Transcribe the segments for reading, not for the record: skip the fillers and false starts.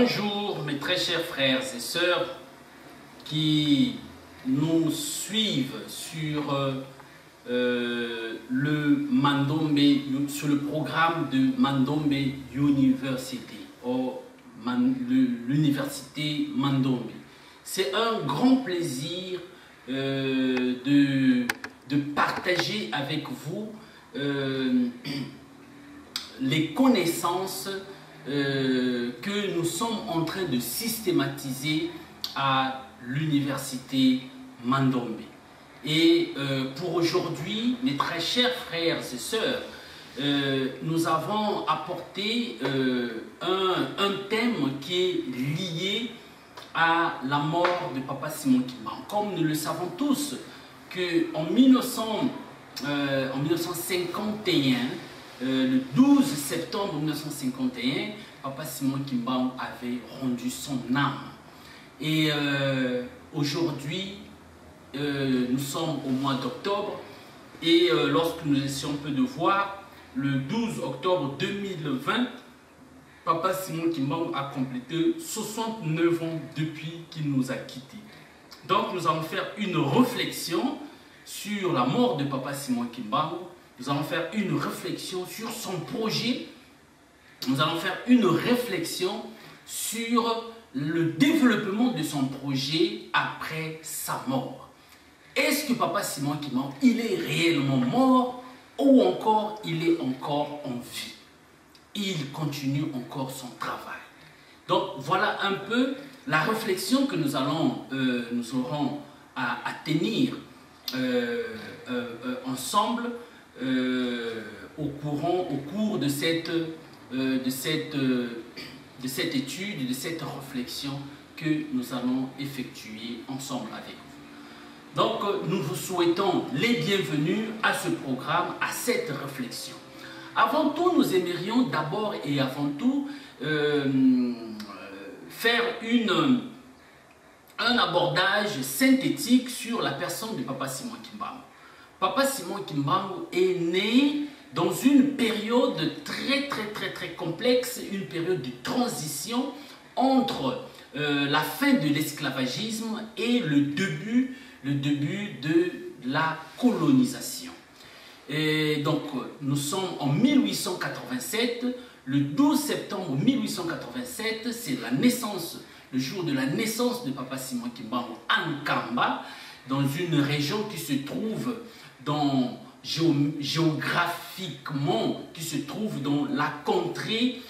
Bonjour mes très chers frères et sœurs qui nous suivent sur sur le programme de Mandombe University, l'université Mandombe. C'est un grand plaisir de partager avec vous les connaissances que nous sommes en train de systématiser à l'université Mandombe. Et pour aujourd'hui, mes très chers frères et sœurs, nous avons apporté un thème qui est lié à la mort de Papa Simon Kimbangu. Comme nous le savons tous, qu'en 1951, le 12 septembre 1951, Papa Simon Kimbangu avait rendu son âme. Et aujourd'hui, nous sommes au mois d'octobre et lorsque nous essayons un peu de voir, le 12 octobre 2020, Papa Simon Kimbangu a complété 69 ans depuis qu'il nous a quittés. Donc nous allons faire une réflexion sur la mort de Papa Simon Kimbangu. Nous allons faire une réflexion sur son projet. Nous allons faire une réflexion sur le développement de son projet après sa mort. Est-ce que Papa Simon Kimbangu, il est réellement mort ou encore il est encore en vie? Il continue encore son travail. Donc voilà un peu la réflexion que nous aurons à tenir ensemble au cours de cette étude, de cette réflexion que nous allons effectuer ensemble avec vous. Donc, nous vous souhaitons les bienvenus à ce programme, à cette réflexion. Avant tout, nous aimerions d'abord et avant tout faire un abordage synthétique sur la personne de Papa Simon Kimbangu. Papa Simon Kimbangu est né dans une période très complexe, une période de transition entre la fin de l'esclavagisme et le début de la colonisation. Et donc, nous sommes en 1887, le 12 septembre 1887, c'est le jour de la naissance de Papa Simon Kimbangu à Nkamba, dans une région qui se trouve géographiquement, qui se trouve dans la contrée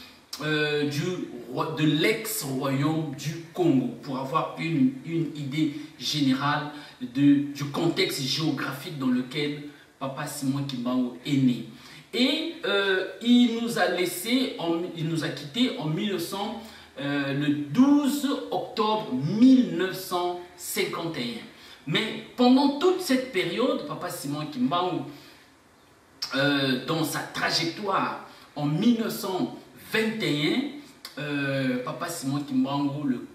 de l'ex-royaume du Congo, pour avoir une idée générale du contexte géographique dans lequel Papa Simon Kimbangu est né. Et il nous a quittés le 12 octobre 1951. Mais pendant toute cette période, Papa Simon Kimbangu, dans sa trajectoire en 1921, Papa Simon Kimbangu, le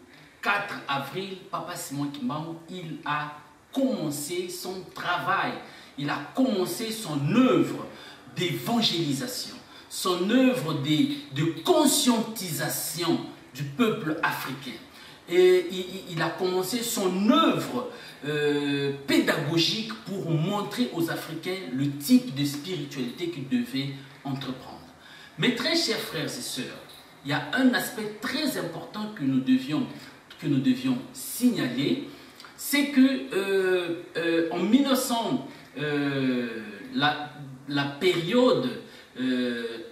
4 avril, Papa Simon Kimbangu, il a commencé son travail, il a commencé son œuvre d'évangélisation, son œuvre de conscientisation du peuple africain. Et il a commencé son œuvre pédagogique pour montrer aux Africains le type de spiritualité qu'ils devaient entreprendre. Mes très chers frères et sœurs, il y a un aspect très important que nous devions signaler, c'est que en 1900, la période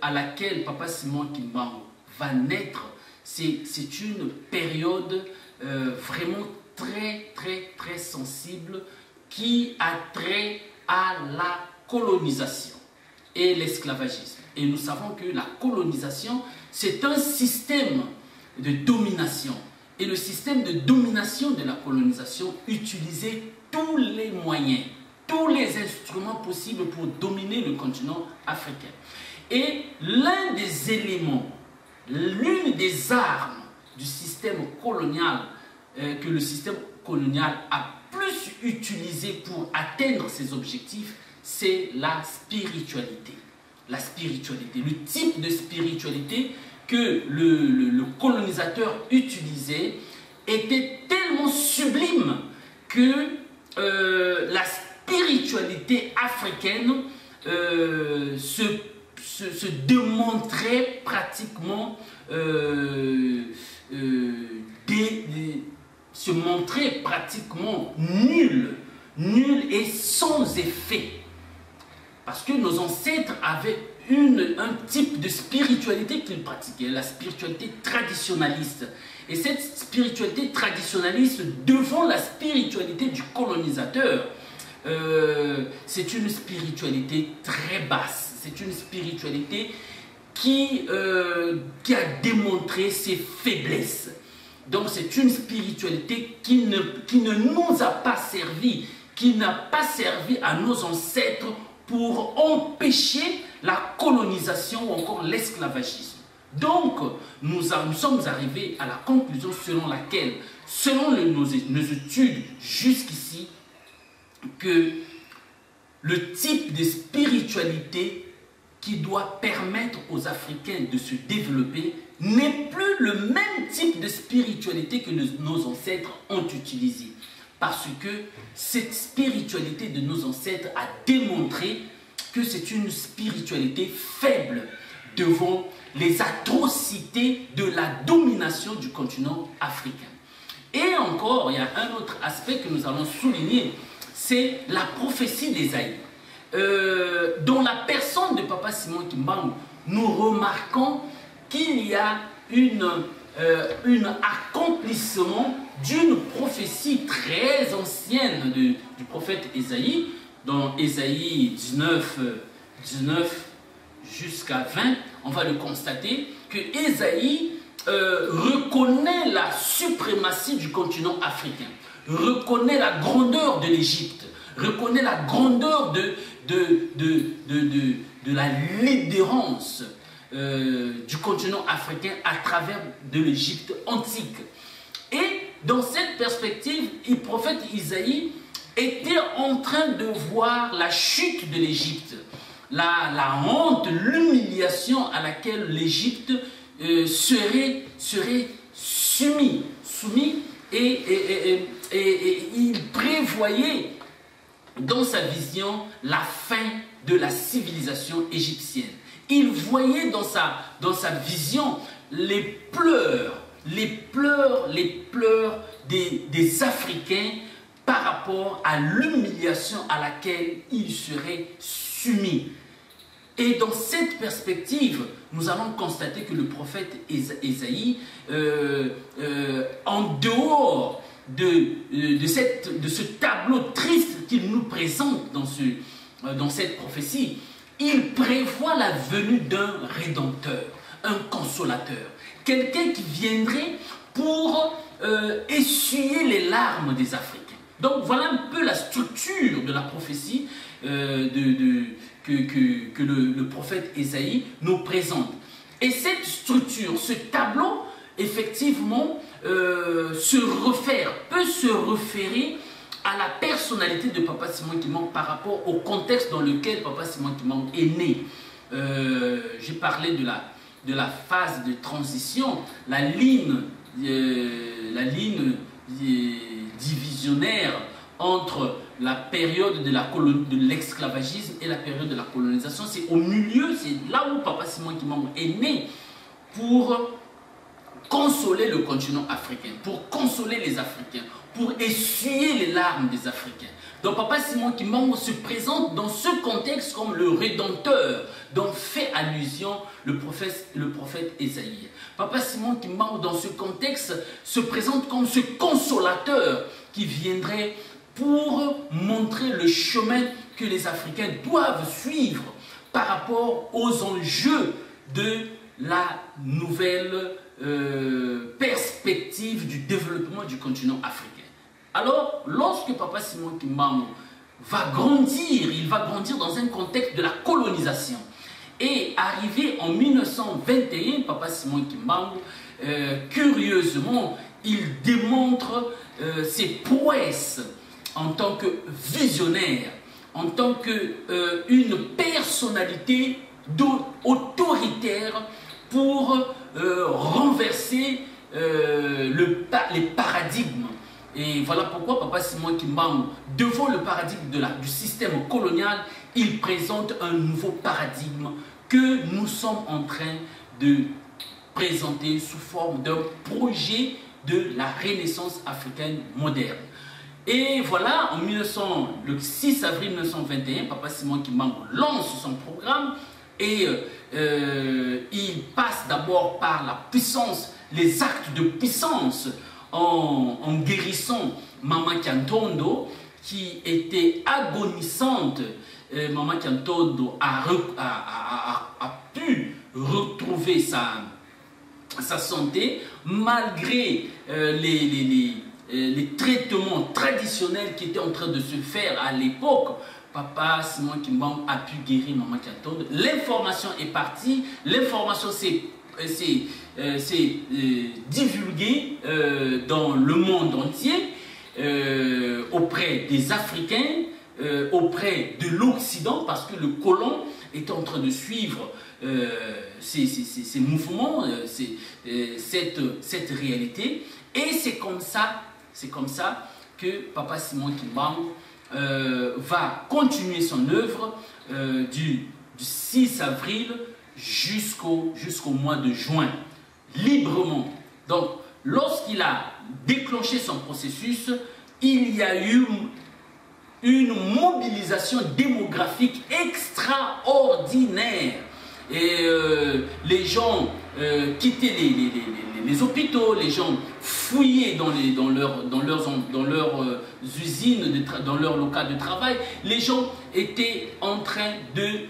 à laquelle Papa Simon Kimbangu va naître, c'est une période vraiment très sensible qui a trait à la colonisation et l'esclavagisme. Et nous savons que la colonisation, c'est un système de domination. Et le système de domination de la colonisation utilisait tous les moyens, tous les instruments possibles pour dominer le continent africain. Et l'un des éléments, l'une des armes du système colonial que le système colonial a plus utilisé pour atteindre ses objectifs, c'est la spiritualité. La spiritualité, le type de spiritualité que le colonisateur utilisait était tellement sublime que la spiritualité africaine se démontrait pratiquement se montrait pratiquement nul et sans effet. Parce que nos ancêtres avaient un type de spiritualité qu'ils pratiquaient, la spiritualité traditionnaliste. Et cette spiritualité traditionnaliste, devant la spiritualité du colonisateur, c'est une spiritualité très basse. C'est une spiritualité qui a démontré ses faiblesses. Donc c'est une spiritualité qui ne nous a pas servi, qui n'a pas servi à nos ancêtres pour empêcher la colonisation ou encore l'esclavagisme. Donc nous sommes arrivés à la conclusion selon laquelle, selon nos études jusqu'ici, que le type de spiritualité qui doit permettre aux Africains de se développer n'est plus le même type de spiritualité que nos ancêtres ont utilisé. Parce que cette spiritualité de nos ancêtres a démontré que c'est une spiritualité faible devant les atrocités de la domination du continent africain. Et encore, il y a un autre aspect que nous allons souligner, c'est la prophétie d'Ésaïe. Dans la personne de Papa Simon Kimbangu, nous remarquons qu'il y a un accomplissement d'une prophétie très ancienne du prophète Ésaïe, dans Ésaïe 19 jusqu'à 20, on va le constater, que Ésaïe reconnaît la suprématie du continent africain, reconnaît la grandeur de l'Égypte, reconnaît la grandeur de la libérance du continent africain à travers de l'Égypte antique. Et dans cette perspective, le prophète Isaïe était en train de voir la chute de l'Égypte, la honte, l'humiliation à laquelle l'Égypte serait soumis. Et il prévoyait dans sa vision la fin de la civilisation égyptienne. Il voyait dans sa vision les pleurs des Africains par rapport à l'humiliation à laquelle ils seraient soumis. Et dans cette perspective, nous allons constater que le prophète Ésaïe, en dehors de ce tableau triste qu'il nous présente dans cette prophétie, il prévoit la venue d'un rédempteur, un consolateur, quelqu'un qui viendrait pour essuyer les larmes des Africains. Donc voilà un peu la structure de la prophétie que le prophète Ésaïe nous présente. Et cette structure, ce tableau, effectivement, peut se référer à la personnalité de Papa Simon Kimbangu par rapport au contexte dans lequel Papa Simon Kimbangu est né. J'ai parlé de la phase de transition, la ligne divisionnaire entre la période de l'esclavagisme et la période de la colonisation. C'est au milieu, c'est là où Papa Simon Kimbangu est né pour consoler le continent africain, pour consoler les Africains, pour essuyer les larmes des Africains. Donc Papa Simon Kimbangu se présente dans ce contexte comme le rédempteur dont fait allusion le prophète Ésaïe. Papa Simon Kimbangu dans ce contexte se présente comme ce consolateur qui viendrait pour montrer le chemin que les Africains doivent suivre par rapport aux enjeux de la nouvelle perspective du développement du continent africain. Alors, lorsque Papa Simon Kimbangu va grandir, il va grandir dans un contexte de la colonisation. Et arrivé en 1921, Papa Simon Kimbangu, curieusement, il démontre ses prouesses en tant que visionnaire, en tant qu'une personnalité autoritaire pour renverser les paradigmes. Et voilà pourquoi Papa Simon Kimbangu, devant le paradigme du système colonial, il présente un nouveau paradigme que nous sommes en train de présenter sous forme d'un projet de la Renaissance africaine moderne. Et voilà, le 6 avril 1921, Papa Simon Kimbangu lance son programme et il passe d'abord par la puissance, les actes de puissance en guérissant Mama Kiantondo qui était agonisante. Mama Kiantondo a pu retrouver sa santé malgré les traitements traditionnels qui étaient en train de se faire à l'époque. Papa Simon Kimbangu a pu guérir Mama Kiantondo. L'information est partie, l'information s'est divulguée dans le monde entier, auprès des Africains, auprès de l'Occident, parce que le colon était en train de suivre ces mouvements, cette réalité. Et c'est comme ça que Papa Simon Kimbangu va continuer son œuvre du 6 avril jusqu'au mois de juin, librement. Donc, lorsqu'il a déclenché son processus, il y a eu une mobilisation démographique extraordinaire. Et les gens quittaient les hôpitaux, les gens fouillaient dans leurs usines, dans leurs locaux de travail. Les gens étaient en train de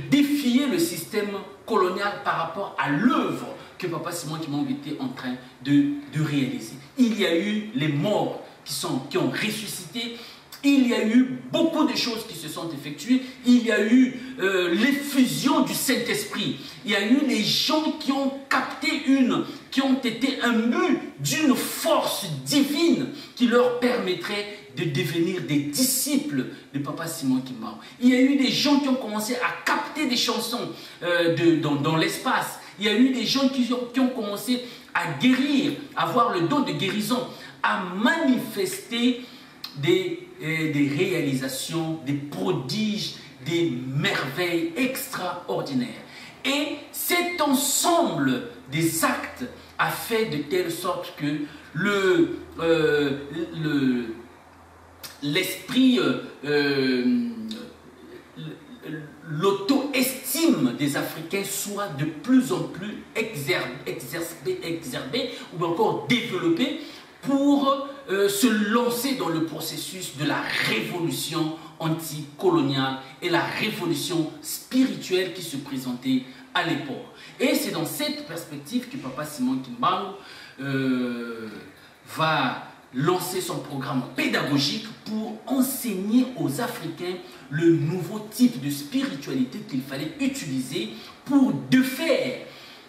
défier le système colonial par rapport à l'œuvre que Papa Simon Kimbangu était en train de réaliser. Il y a eu les morts qui ont ressuscité. Il y a eu beaucoup de choses qui se sont effectuées. Il y a eu l'effusion du Saint-Esprit. Il y a eu les gens qui ont capté qui ont été imbus d'une force divine qui leur permettrait de devenir des disciples de Papa Simon Kimbangu. Il y a eu des gens qui ont commencé à capter des chansons dans l'espace. Il y a eu des gens qui ont commencé à guérir, à avoir le don de guérison, à manifester des réalisations, des prodiges, des merveilles extraordinaires. Et cet ensemble des actes a fait de telle sorte que l'esprit, l'auto-estime des Africains soit de plus en plus exacerbée ou encore développée pour se lancer dans le processus de la révolution anticoloniale et la révolution spirituelle qui se présentait à l'époque. Et c'est dans cette perspective que Papa Simon Kimbangu va lancer son programme pédagogique pour enseigner aux Africains le nouveau type de spiritualité qu'il fallait utiliser pour défaire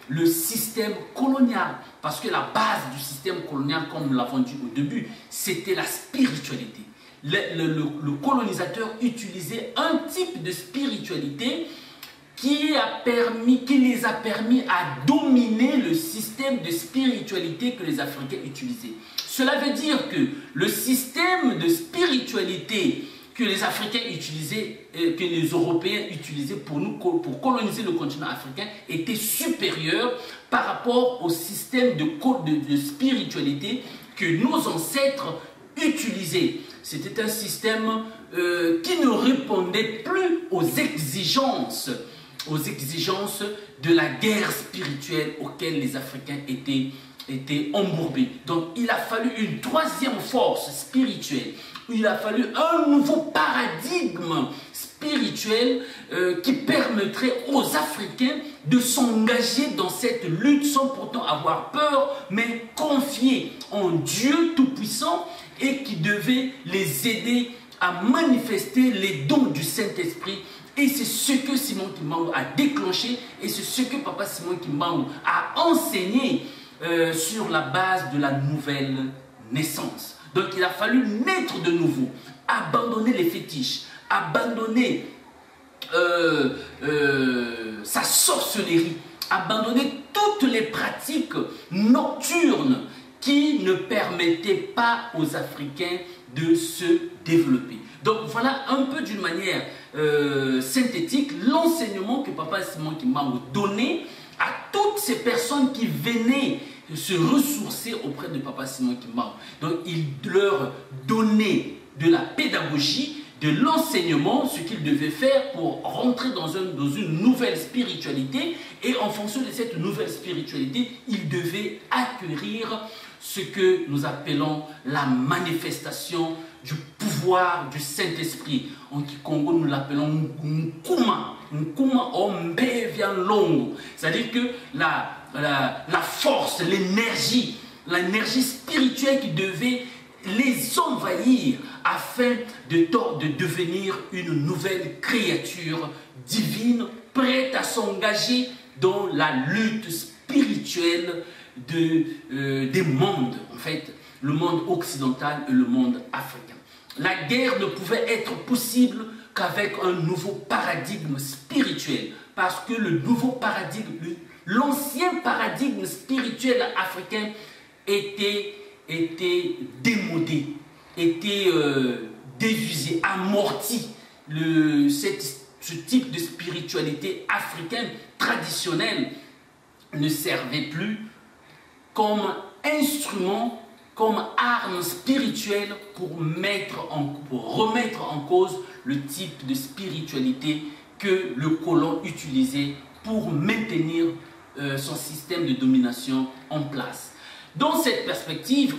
le système colonial. Parce que la base du système colonial, comme nous l'avons dit au début, c'était la spiritualité. Le colonisateur utilisait un type de spiritualité qui les a permis à dominer le système de spiritualité que les Africains utilisaient. Cela veut dire que le système de spiritualité que les Africains utilisaient, que les Européens utilisaient pour coloniser le continent africain était supérieur par rapport au système de spiritualité que nos ancêtres utilisaient. C'était un système qui ne répondait plus aux exigences de la guerre spirituelle auxquelles les Africains étaient embourbés. Donc il a fallu une troisième force spirituelle. Il a fallu un nouveau paradigme spirituel qui permettrait aux Africains de s'engager dans cette lutte sans pourtant avoir peur, mais confier en Dieu Tout-Puissant et qui devait les aider à manifester les dons du Saint-Esprit. Et c'est ce que Simon Kimbangu a déclenché et c'est ce que Papa Simon Kimbangu a enseigné sur la base de la nouvelle naissance. Donc il a fallu naître de nouveau, abandonner les fétiches, abandonner sa sorcellerie, abandonner toutes les pratiques nocturnes qui ne permettaient pas aux Africains de se développer. Donc voilà un peu d'une manière synthétique l'enseignement que Papa Simon Kimbangu donnait à toutes ces personnes qui venaient se ressourcer auprès de Papa Simon Kimbangu. Donc il leur donnait de la pédagogie, de l'enseignement, ce qu'ils devaient faire pour rentrer dans une nouvelle spiritualité. Et en fonction de cette nouvelle spiritualité, ils devaient acquérir ce que nous appelons la manifestation du pouvoir du Saint-Esprit. En Kikongo, nous l'appelons Nkuma. Nkuma Ombevian Longo. C'est-à-dire que la force, l'énergie spirituelle qui devait les envahir afin de devenir une nouvelle créature divine prête à s'engager dans la lutte spirituelle des mondes, en fait, le monde occidental et le monde africain. La guerre ne pouvait être possible qu'avec un nouveau paradigme spirituel, parce que le nouveau paradigme, l'ancien paradigme spirituel africain était démodé, était désusé, amorti. Ce type de spiritualité africaine traditionnelle ne servait plus comme instrument, comme arme spirituelle pour remettre en cause le type de spiritualité que le colon utilisait pour maintenir son système de domination en place. Dans cette perspective,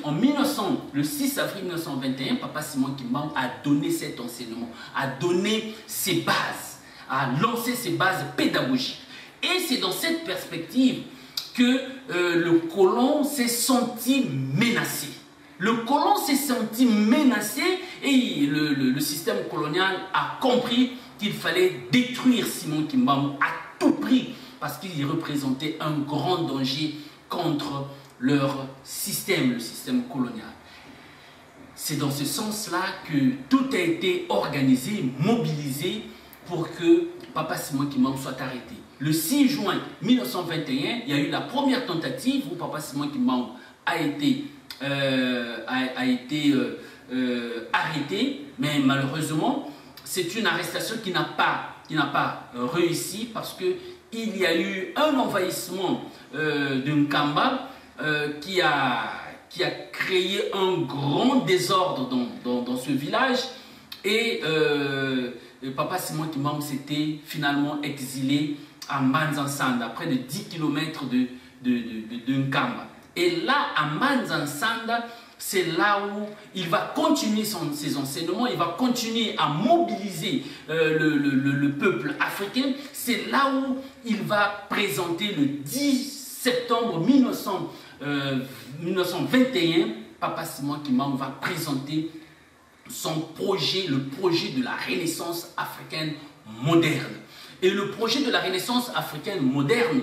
le 6 avril 1921, Papa Simon Kimbangu a donné cet enseignement, a donné ses bases, a lancé ses bases pédagogiques. Et c'est dans cette perspective que le colon s'est senti menacé. Le colon s'est senti menacé et le système colonial a compris qu'il fallait détruire Simon Kimbangu à tout prix parce qu'il représentait un grand danger contre leur système, le système colonial. C'est dans ce sens-là que tout a été organisé, mobilisé pour que Papa Simon Kimbangu soit arrêté. Le 6 juin 1921, il y a eu la première tentative où Papa Simon Kimbangu a été arrêté, mais malheureusement, c'est une arrestation qui n'a pas réussi parce qu'il y a eu un envahissement de Nkamba qui a créé un grand désordre dans ce village et Papa Simon Kimbangu s'était finalement exilé à Manzansanda, à près de 10 km de Nkamba. Et là, à Manzansanda, c'est là où il va continuer ses enseignements, il va continuer à mobiliser le peuple africain. C'est là où il va présenter le 10 septembre 1921, Papa Simon Kimbangu va présenter son projet, le projet de la Renaissance africaine moderne. Et le projet de la Renaissance africaine moderne,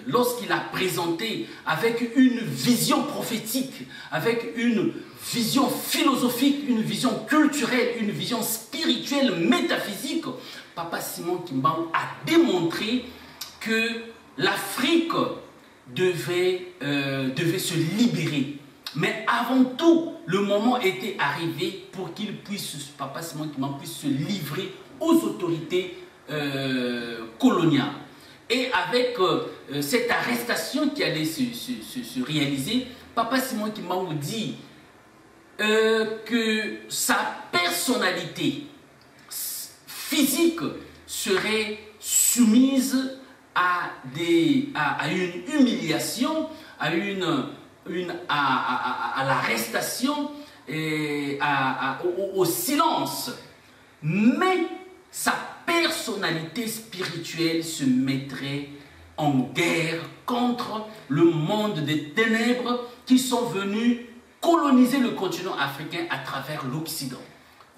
lorsqu'il a présenté avec une vision prophétique, avec une vision philosophique, une vision culturelle, une vision spirituelle, métaphysique, Papa Simon Kimbangu a démontré que l'Afrique devait se libérer. Mais avant tout, le moment était arrivé pour qu'il puisse, Papa Simon Kimbangu puisse se livrer aux autorités coloniales. Et avec cette arrestation qui allait se réaliser, Papa Simon Kimbangu dit que sa personnalité physique serait soumise à une humiliation, à l'arrestation et au silence. Mais sa personnalité spirituelle se mettrait en guerre contre le monde des ténèbres qui sont venus coloniser le continent africain à travers l'Occident.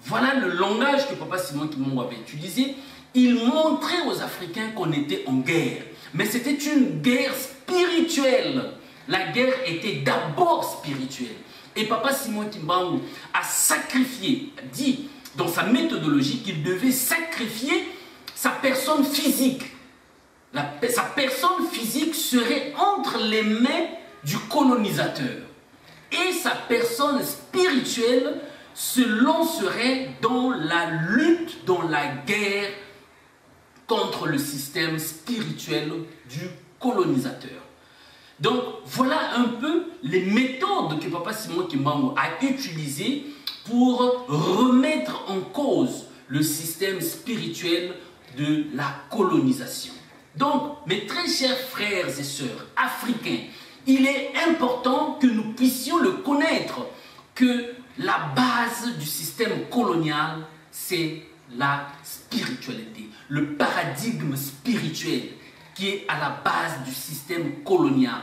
Voilà le langage que Papa Simon Kimbangu avait utilisé. Il montrait aux Africains qu'on était en guerre. Mais c'était une guerre spirituelle. La guerre était d'abord spirituelle. Et Papa Simon Kimbangu a sacrifié, dit dans sa méthodologie qu'il devait sacrifier sa personne physique sa personne physique serait entre les mains du colonisateur. Et sa personne spirituelle se lancerait dans la lutte, dans la guerre contre le système spirituel du colonisateur. Donc, voilà un peu les méthodes que Papa Simon Kimbangu a utilisées pour remettre en cause le système spirituel de la colonisation. Donc, mes très chers frères et sœurs africains, il est important que nous puissions le connaître, que la base du système colonial, c'est la spiritualité, le paradigme spirituel qui est à la base du système colonial.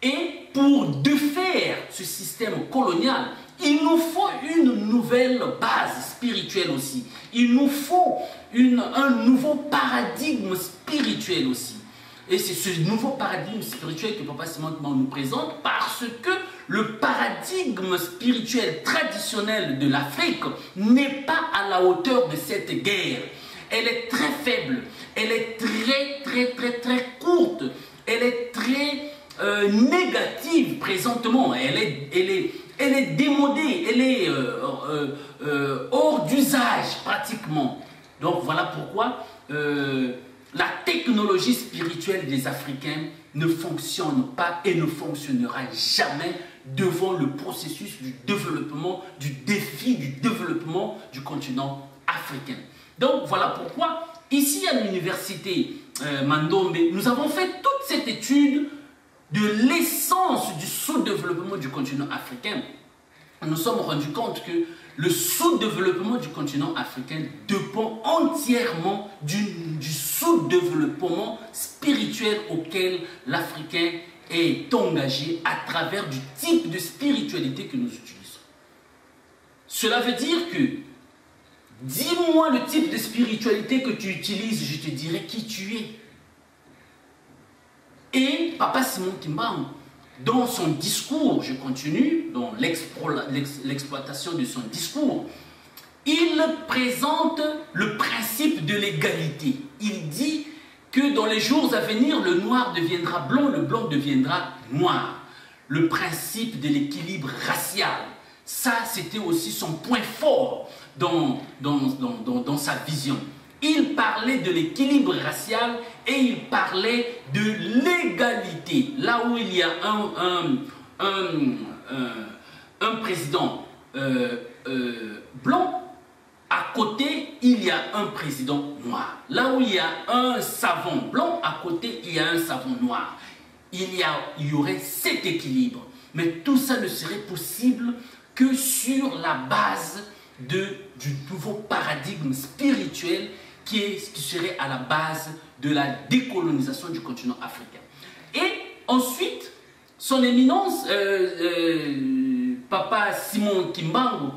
Et pour défaire ce système colonial, il nous faut une nouvelle base spirituelle aussi. Il nous faut un nouveau paradigme spirituel aussi. Et c'est ce nouveau paradigme spirituel que Papa Simon nous présente, parce que le paradigme spirituel traditionnel de l'Afrique n'est pas à la hauteur de cette guerre. Elle est très faible, elle est très courte, elle est très négative présentement, elle est démodée, elle est hors d'usage pratiquement. Donc voilà pourquoi la technologie spirituelle des Africains ne fonctionne pas et ne fonctionnera jamais devant le processus du développement, du défi du développement du continent africain. Donc voilà pourquoi, ici à l'université Mandombe, nous avons fait toute cette étude de l'essence du sous-développement du continent africain. Nous nous sommes rendus compte que le sous-développement du continent africain dépend entièrement du sous-développement spirituel auquel l'Africain est engagé à travers du type de spiritualité que nous utilisons. Cela veut dire que, dis-moi le type de spiritualité que tu utilises, je te dirai qui tu es. Et Papa Simon Kimbangu, dans son discours, je continue, dans l'exploitation de son discours, il présente le principe de l'égalité. Il dit que dans les jours à venir, le noir deviendra blanc, le blanc deviendra noir. Le principe de l'équilibre racial, ça c'était aussi son point fort dans sa vision. Il parlait de l'équilibre racial et il parlait de l'égalité. Là où il y a un président blanc, à côté, il y a un président noir. Là où il y a un savant blanc, à côté, il y a un savant noir. Il y aurait cet équilibre. Mais tout ça ne serait possible que sur la base du nouveau paradigme spirituel qui serait à la base de la décolonisation du continent africain. Et ensuite, son éminence, Papa Simon Kimbangu,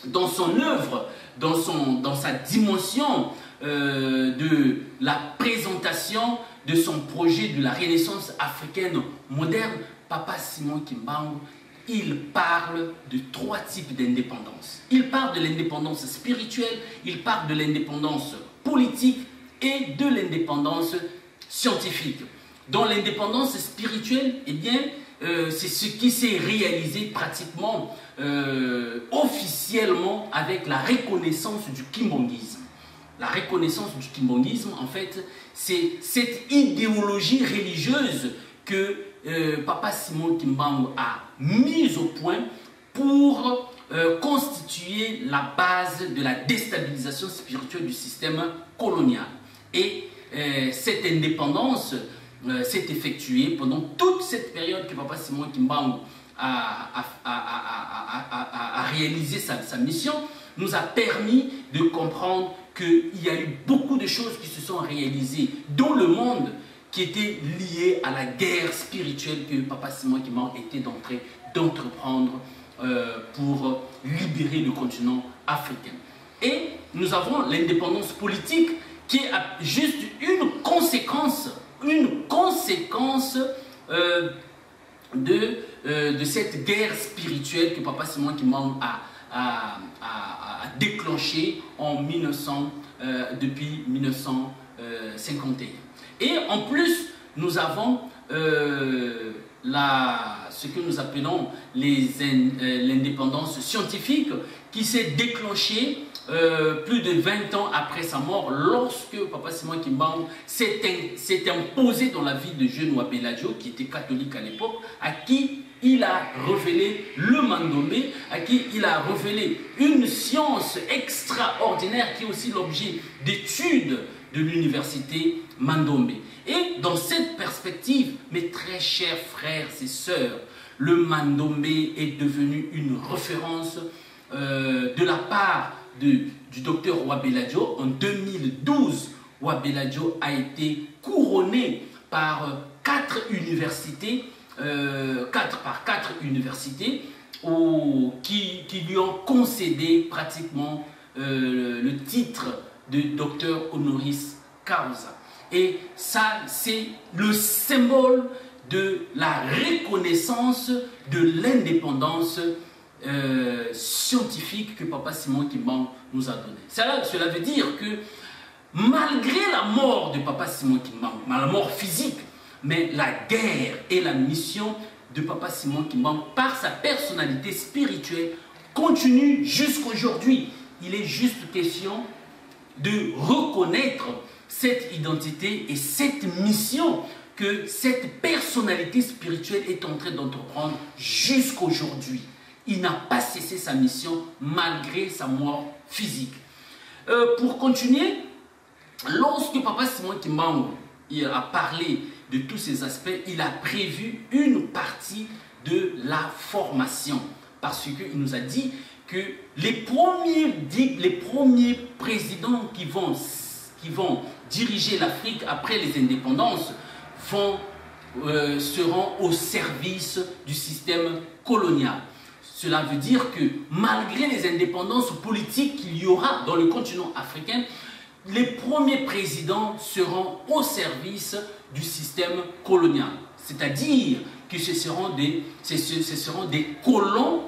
dans son œuvre, dans sa dimension de la présentation de son projet de la Renaissance africaine moderne, Papa Simon Kimbangu, il parle de 3 types d'indépendance. Il parle de l'indépendance spirituelle, il parle de l'indépendance politique et de l'indépendance scientifique. Dans l'indépendance spirituelle, eh bien, c'est ce qui s'est réalisé pratiquement officiellement avec la reconnaissance du kimbanguisme. La reconnaissance du kimbanguisme, en fait, c'est cette idéologie religieuse que Papa Simon Kimbangu a mise au point pour constituer la base de la déstabilisation spirituelle du système colonial. Et cette indépendance s'est effectuée pendant toute cette période que Papa Simon Kimbangu a réalisé sa mission, nous a permis de comprendre qu'il y a eu beaucoup de choses qui se sont réalisées dans le monde qui étaient liées à la guerre spirituelle que Papa Simon Kimbangu était en train d'entreprendre pour libérer le continent africain. Et nous avons l'indépendance politique qui est juste une conséquence de cette guerre spirituelle que Papa Simon Kimbangu a déclenchée depuis 1951. Et en plus, nous avons ce que nous appelons l'indépendance scientifique qui s'est déclenchée plus de 20 ans après sa mort, lorsque Papa Simon Kimbangu s'est imposé dans la vie de jeune Wabeladio, qui était catholique à l'époque, à qui il a révélé le Mandombe, à qui il a révélé une science extraordinaire qui est aussi l'objet d'études de l'université Mandombe. Et dans cette perspective, mes très chers frères et sœurs, le Mandombe est devenu une référence de la part du docteur Wabeladio. En 2012, Wabeladio a été couronné par 4 universités, 4 universités qui lui ont concédé pratiquement le titre de docteur honoris causa. Et ça, c'est le symbole de la reconnaissance de l'indépendance scientifique que Papa Simon Kimbangu nous a donné. Cela veut dire que malgré la mort de Papa Simon Kimbangu, la mort physique, mais la guerre et la mission de Papa Simon Kimbangu, par sa personnalité spirituelle, continue jusqu'aujourd'hui. Il est juste question de reconnaître cette identité et cette mission que cette personnalité spirituelle est en train d'entreprendre jusqu'aujourd'hui. Il n'a pas cessé sa mission malgré sa mort physique. Pour continuer, lorsque Papa Simon Kimbangu a parlé de tous ces aspects, il a prévu une partie de la formation. Parce qu'il nous a dit que les premiers présidents qui vont diriger l'Afrique après les indépendances seront au service du système colonial. Cela veut dire que malgré les indépendances politiques qu'il y aura dans le continent africain, les premiers présidents seront au service du système colonial. C'est-à-dire que ce seront des colons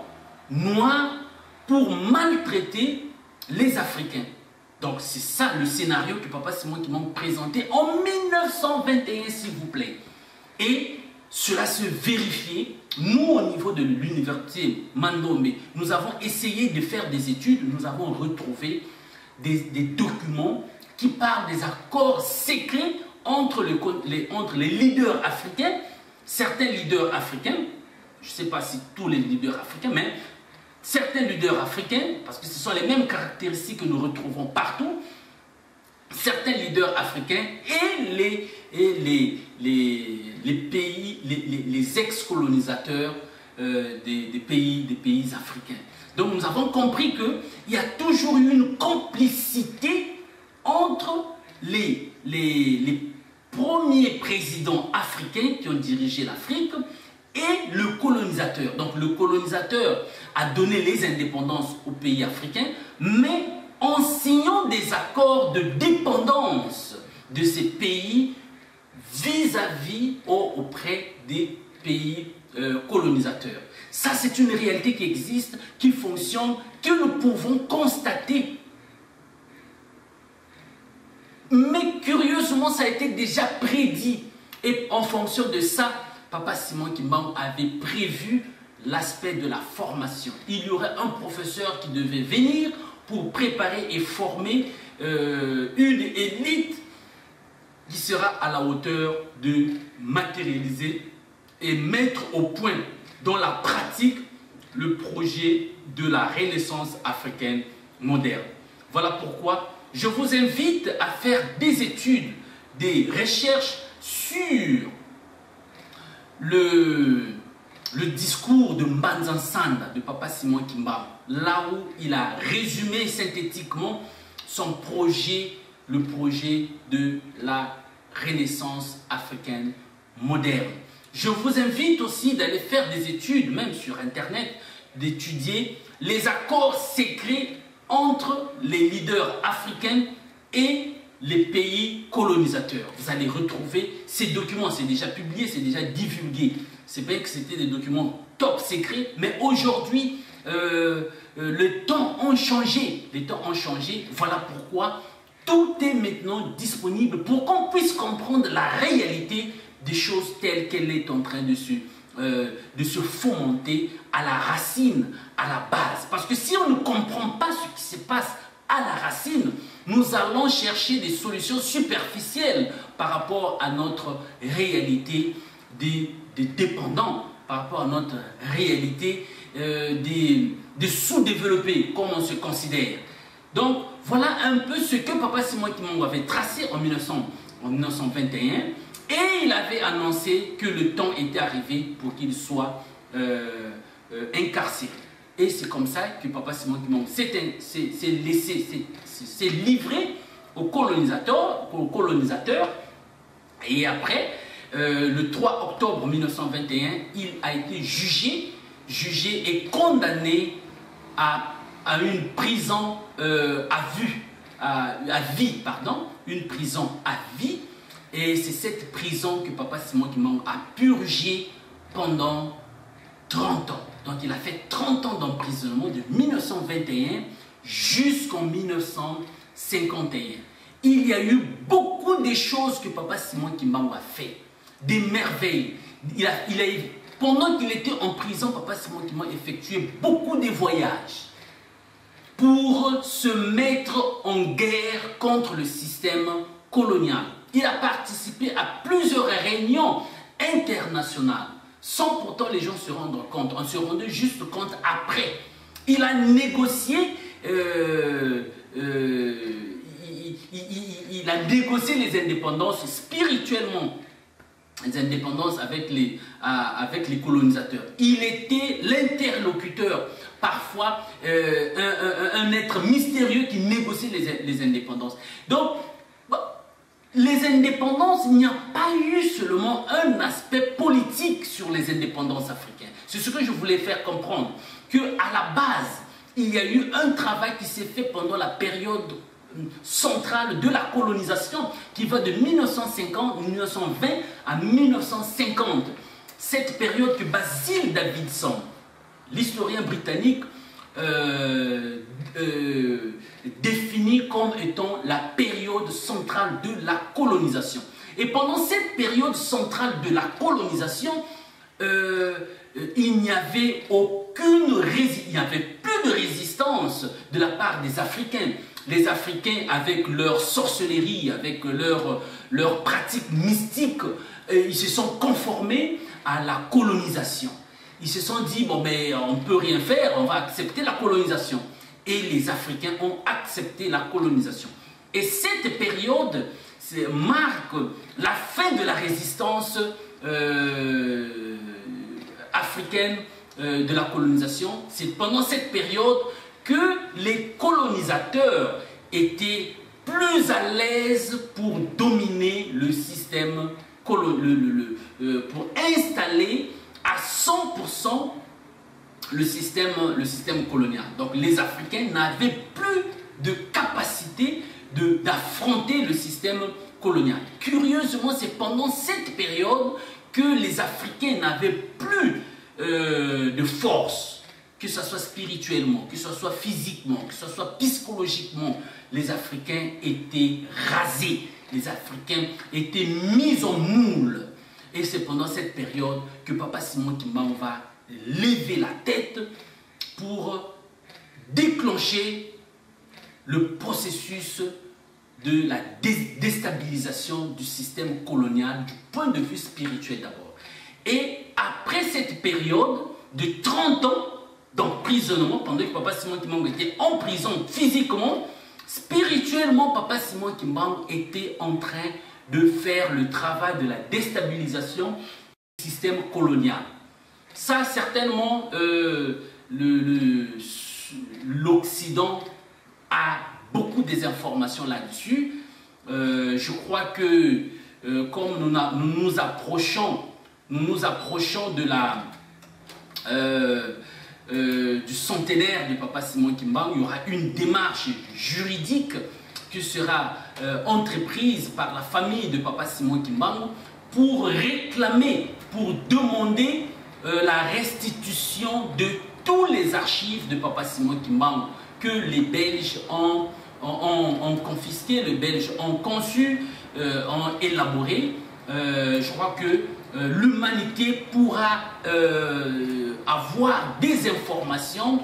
noirs pour maltraiter les Africains. Donc c'est ça le scénario que Papa Simon Kimbangu présenté en 1921, s'il vous plaît. Et cela se vérifiait. Nous, au niveau de l'université Mandombe, nous avons essayé de faire des études. Nous avons retrouvé des documents qui parlent des accords secrets entre les leaders africains. Certains leaders africains, je ne sais pas si tous les leaders africains, mais certains leaders africains, parce que ce sont les mêmes caractéristiques que nous retrouvons partout, certains leaders africains et les ex-colonisateurs des pays africains. Donc nous avons compris qu'il y a toujours eu une complicité entre les premiers présidents africains qui ont dirigé l'Afrique et le colonisateur. Donc le colonisateur a donné les indépendances aux pays africains, mais en signant des accords de dépendance de ces pays vis-à-vis auprès des pays colonisateurs. Ça, c'est une réalité qui existe, qui fonctionne, que nous pouvons constater. Mais curieusement, ça a été déjà prédit. Et en fonction de ça, Papa Simon Kimbangu avait prévu l'aspect de la formation. Il y aurait un professeur qui devait venir pour préparer et former une élite qui sera à la hauteur de matérialiser et mettre au point dans la pratique le projet de la Renaissance africaine moderne. Voilà pourquoi je vous invite à faire des études, des recherches sur le discours de Mbanza Nsanda de Papa Simon Kimbangu, là où il a résumé synthétiquement son projet, le projet de la Renaissance africaine moderne. Je vous invite aussi d'aller faire des études, même sur Internet, d'étudier les accords secrets entre les leaders africains et les pays colonisateurs. Vous allez retrouver ces documents, c'est déjà publié, c'est déjà divulgué. C'est vrai que c'était des documents top secrets, mais aujourd'hui, les temps ont changé. Les temps ont changé. Voilà pourquoi tout est maintenant disponible pour qu'on puisse comprendre la réalité des choses telles qu'elle est en train de se fomenter à la racine, à la base. Parce que si on ne comprend pas ce qui se passe à la racine, nous allons chercher des solutions superficielles par rapport à notre réalité des dépendants, par rapport à notre réalité des sous-développés, comme on se considère. Donc, voilà un peu ce que Papa Simon Kimbangu avait tracé en 1921, et il avait annoncé que le temps était arrivé pour qu'il soit incarcéré. Et c'est comme ça que Papa Simon Kimbangu s'est livré aux colonisateurs, et après, le 3 octobre 1921, il a été jugé et condamné à une prison à vie, une prison à vie. Et c'est cette prison que Papa Simon Kimbangu a purgé pendant 30 ans. Donc il a fait 30 ans d'emprisonnement de 1921 jusqu'en 1951. Il y a eu beaucoup de choses que Papa Simon Kimbangu a fait, des merveilles. Pendant qu'il était en prison, Papa Simon Kimbangu a effectué beaucoup de voyages pour se mettre en guerre contre le système colonial. Il a participé à plusieurs réunions internationales, sans pourtant les gens se rendre compte. On se rendait juste compte après. Il a négocié, il a négocié les indépendances spirituellement, les indépendances avec les colonisateurs. Il était l'interlocuteur, parfois un être mystérieux qui négociait les indépendances. Donc, les indépendances, il n'y a pas eu seulement un aspect politique sur les indépendances africaines. C'est ce que je voulais faire comprendre, qu'à la base, il y a eu un travail qui s'est fait pendant la période centrale de la colonisation qui va de 1920 à 1950. Cette période que Basil Davidson, l'historien britannique, définit comme étant la période centrale de la colonisation. Et pendant cette période centrale de la colonisation, il n'y avait plus de résistance de la part des Africains. Les Africains, avec leur sorcellerie, avec leur pratique mystique, ils se sont conformés à la colonisation. Ils se sont dit, bon, mais on ne peut rien faire, on va accepter la colonisation. Et les Africains ont accepté la colonisation. Et cette période marque la fin de la résistance africaine de la colonisation. C'est pendant cette période que les colonisateurs étaient plus à l'aise pour dominer le système, pour installer à 100% le système colonial. Donc les Africains n'avaient plus de capacité d'affronter le système colonial. Curieusement, c'est pendant cette période que les Africains n'avaient plus de force, que ce soit spirituellement, que ce soit physiquement, que ce soit psychologiquement. Les Africains étaient rasés, les Africains étaient mis en moule. Et c'est pendant cette période que Papa Simon Kimbangu va lever la tête pour déclencher le processus de la déstabilisation du système colonial du point de vue spirituel d'abord. Et après cette période de 30 ans d'emprisonnement, pendant que Papa Simon Kimbangu était en prison physiquement, spirituellement, Papa Simon Kimbangu était en train de faire le travail de la déstabilisation du système colonial. Ça, certainement, l'Occident a beaucoup des informations là-dessus. Je crois que comme nous nous approchons de du centenaire de Papa Simon Kimbangu, il y aura une démarche juridique qui sera entreprise par la famille de Papa Simon Kimbangu pour réclamer, pour demander la restitution de tous les archives de Papa Simon Kimbangu que les Belges ont ont confisqué, les Belges ont conçu, ont élaboré. Je crois que l'humanité pourra avoir des informations,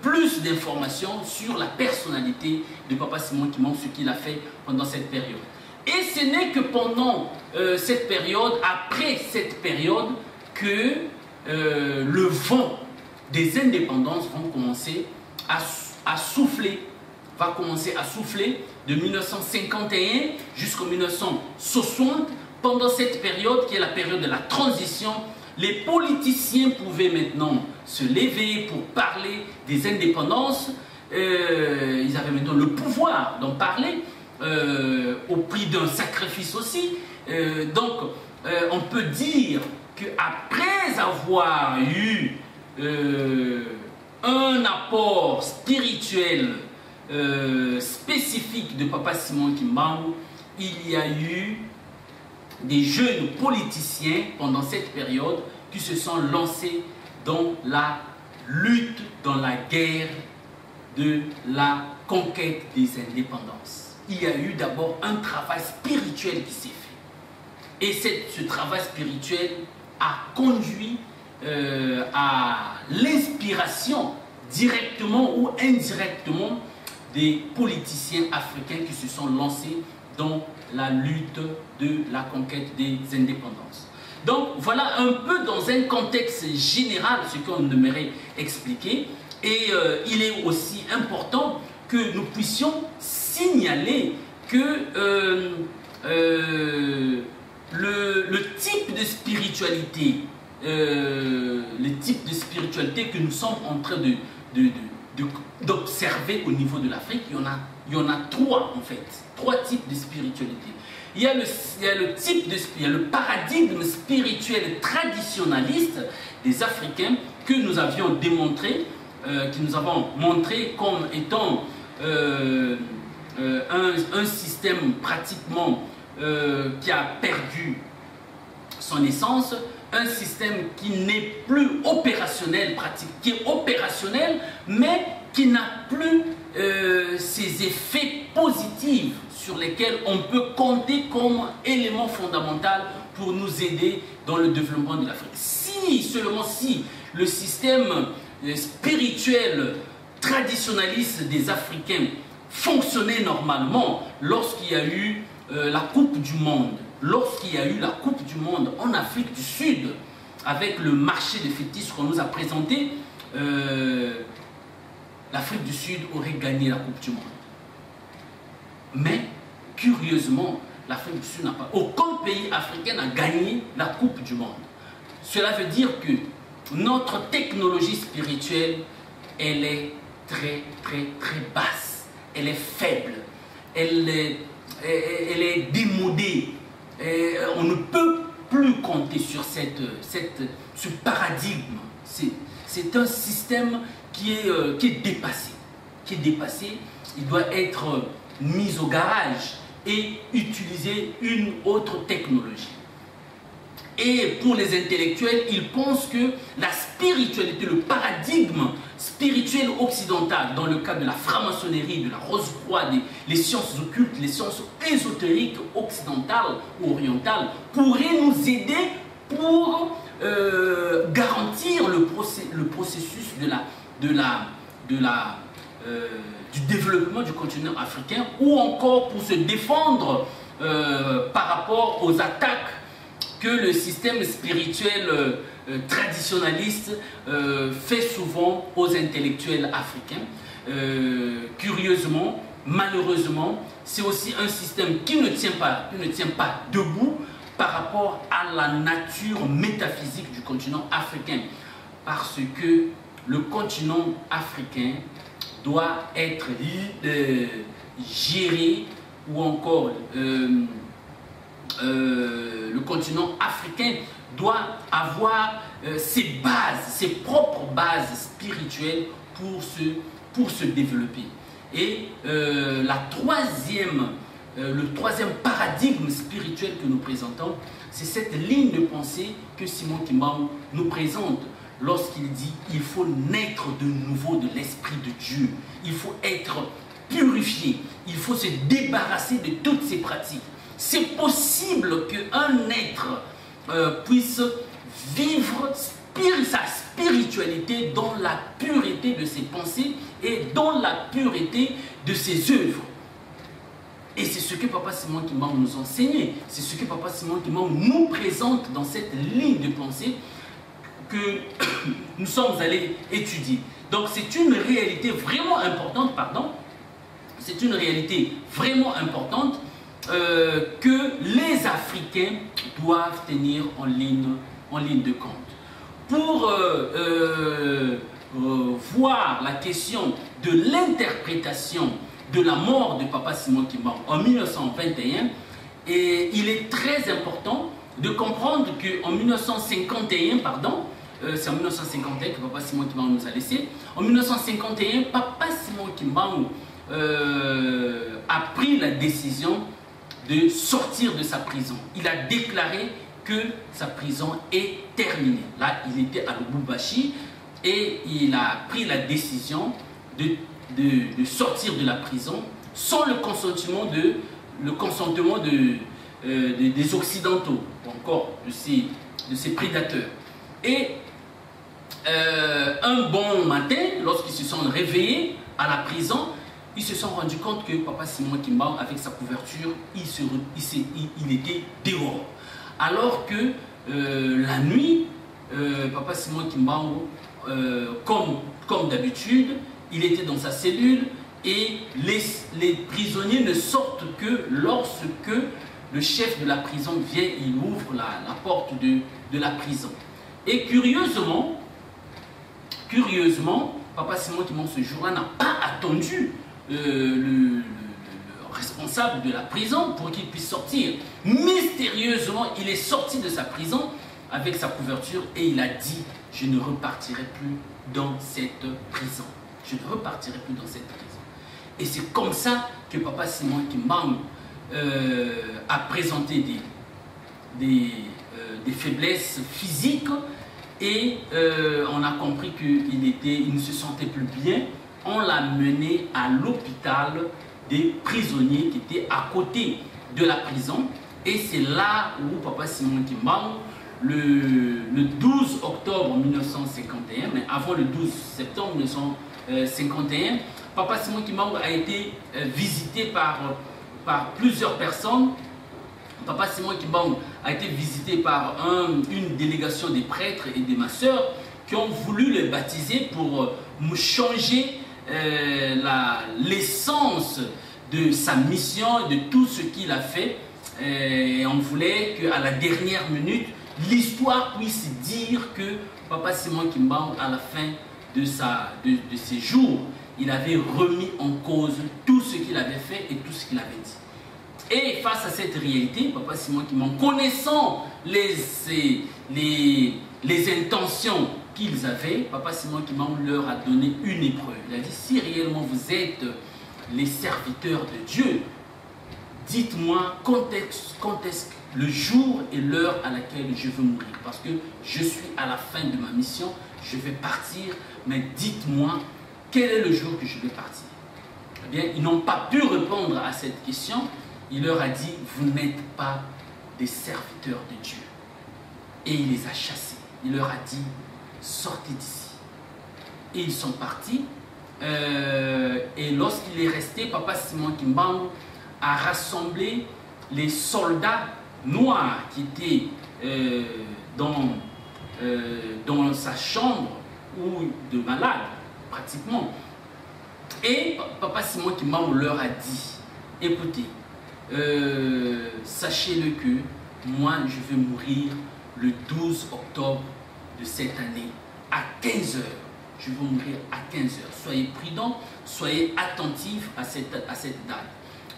plus d'informations sur la personnalité de Papa Simon Kimbangu, ce qu'il a fait pendant cette période. Et ce n'est que pendant cette période, après cette période, que le vent des indépendances vont commencer à souffler, va commencer à souffler de 1951 jusqu'en 1960. Pendant cette période, qui est la période de la transition, les politiciens pouvaient maintenant se lever pour parler des indépendances. Ils avaient maintenant le pouvoir d'en parler, au prix d'un sacrifice aussi. Donc, on peut dire qu'après avoir eu un apport spirituel spécifique de Papa Simon Kimbangu, il y a eu des jeunes politiciens pendant cette période qui se sont lancés dans la lutte, dans la guerre de la conquête des indépendances. Il y a eu d'abord un travail spirituel qui s'est fait. Et ce travail spirituel a conduit à l'inspiration directement ou indirectement des politiciens africains qui se sont lancés dans la lutte de la conquête des indépendances. Donc voilà un peu dans un contexte général ce qu'on aimerait expliquer. Et il est aussi important que nous puissions signaler que le type de spiritualité, que nous sommes en train d'observer au niveau de l'Afrique, il y en a trois en fait, trois types de spiritualité. Il y a le paradigme spirituel traditionnaliste des Africains que nous avions démontré, que nous avons montré comme étant un système pratiquement qui a perdu son essence, un système qui n'est plus opérationnel, qui est opérationnel, mais qui n'a plus ces effets positifs sur lesquels on peut compter comme élément fondamental pour nous aider dans le développement de l'Afrique. Seulement si le système spirituel traditionnaliste des Africains fonctionnait normalement lorsqu'il y a eu la Coupe du Monde, lorsqu'il y a eu la Coupe du Monde en Afrique du Sud, avec le marché de fétiches qu'on nous a présenté, l'Afrique du Sud aurait gagné la Coupe du Monde. Mais, curieusement, l'Afrique du Sud n'a pas... Aucun pays africain n'a gagné la Coupe du Monde. Cela veut dire que notre technologie spirituelle, elle est très, très, très basse. Elle est faible. Elle est démodée. On ne peut plus compter sur ce paradigme. C'est un système qui est dépassé. Il doit être mis au garage et utiliser une autre technologie. Et pour les intellectuels, ils pensent que la spiritualité, le paradigme spirituel occidental, dans le cas de la franc-maçonnerie, de la Rose-Croix, les sciences occultes, les sciences ésotériques occidentales ou orientales, pourrait nous aider pour garantir le processus du développement du continent africain, ou encore pour se défendre par rapport aux attaques que le système spirituel traditionnaliste fait souvent aux intellectuels africains. Curieusement, malheureusement, c'est aussi un système qui ne tient pas debout par rapport à la nature métaphysique du continent africain. Parce que le continent africain doit être géré, ou encore le continent africain doit avoir ses bases, ses propres bases spirituelles pour se développer. Et le troisième paradigme spirituel que nous présentons, c'est cette ligne de pensée que Simon Kimbangu nous présente lorsqu'il dit il faut naître de nouveau de l'Esprit de Dieu. Il faut être purifier, il faut se débarrasser de toutes ces pratiques. C'est possible qu'un être puisse vivre sa spiritualité dans la pureté de ses pensées et dans la pureté de ses œuvres. Et c'est ce que Papa Simon Kimbangu nous enseignait, c'est ce que Papa Simon Kimbangu nous présente dans cette ligne de pensée que nous sommes allés étudier. Donc c'est une réalité vraiment importante, c'est une réalité vraiment importante que les Africains doivent tenir en ligne de compte. Pour voir la question de l'interprétation de la mort de Papa Simon Kimbangu en 1921, et il est très important de comprendre qu'en 1951, c'est en 1951 que Papa Simon Kimbangu nous a laissé. En 1951, Papa Simon Kimbangu a pris la décision de sortir de sa prison. Il a déclaré que sa prison est terminée. Là, il était à Lubumbashi et il a pris la décision de sortir de la prison sans le consentement des Occidentaux, ou encore de ces prédateurs. Et un bon matin, lorsqu'ils se sont réveillés à la prison, ils se sont rendus compte que Papa Simon Kimbangu, avec sa couverture, il était dehors. Alors que la nuit, Papa Simon Kimbangu, comme d'habitude, il était dans sa cellule et les prisonniers ne sortent que lorsque le chef de la prison vient, il ouvre la porte de la prison. Et curieusement, Papa Simon Kimbangu ce jour-là n'a pas attendu le responsable de la prison pour qu'il puisse sortir. Mystérieusement, il est sorti de sa prison avec sa couverture et il a dit: je ne repartirai plus dans cette prison. Je ne repartirai plus dans cette prison. Et c'est comme ça que Papa Simon Kimbangu a présenté des faiblesses physiques et on a compris qu'il ne se sentait plus bien. On l'a mené à l'hôpital des prisonniers qui étaient à côté de la prison. Et c'est là où Papa Simon Kimbangu, le 12 octobre 1951, mais avant le 12 septembre 1951, Papa Simon Kimbangu a été visité par plusieurs personnes. Papa Simon Kimbangu a été visité par une délégation des prêtres et des masseurs qui ont voulu le baptiser pour changer l'essence de sa mission et de tout ce qu'il a fait. Et on voulait qu'à la dernière minute, l'histoire puisse dire que Papa Simon Kimbangu, à la fin de ses jours, il avait remis en cause tout ce qu'il avait fait et tout ce qu'il avait dit. Et face à cette réalité, Papa Simon Kimbangu, connaissant les intentions qu'ils avaient, Papa Simon Kimbangu leur a donné une épreuve. Il a dit: si réellement vous êtes les serviteurs de Dieu, dites-moi quand est-ce le jour et l'heure à laquelle je veux mourir. Parce que je suis à la fin de ma mission, je vais partir, mais dites-moi quel est le jour que je vais partir. Eh bien, ils n'ont pas pu répondre à cette question. Il leur a dit: vous n'êtes pas des serviteurs de Dieu. Et il les a chassés. Il leur a dit: sortez d'ici. Et ils sont partis. Et lorsqu'il est resté, Papa Simon Kimbangu a rassemblé les soldats noirs qui étaient dans sa chambre ou de malade, pratiquement. Et Papa Simon Kimbangu leur a dit: écoutez, sachez-le que moi je vais mourir le 12 octobre de cette année à 15 h. Je vais mourir à 15 h. Soyez prudents, soyez attentifs à cette date.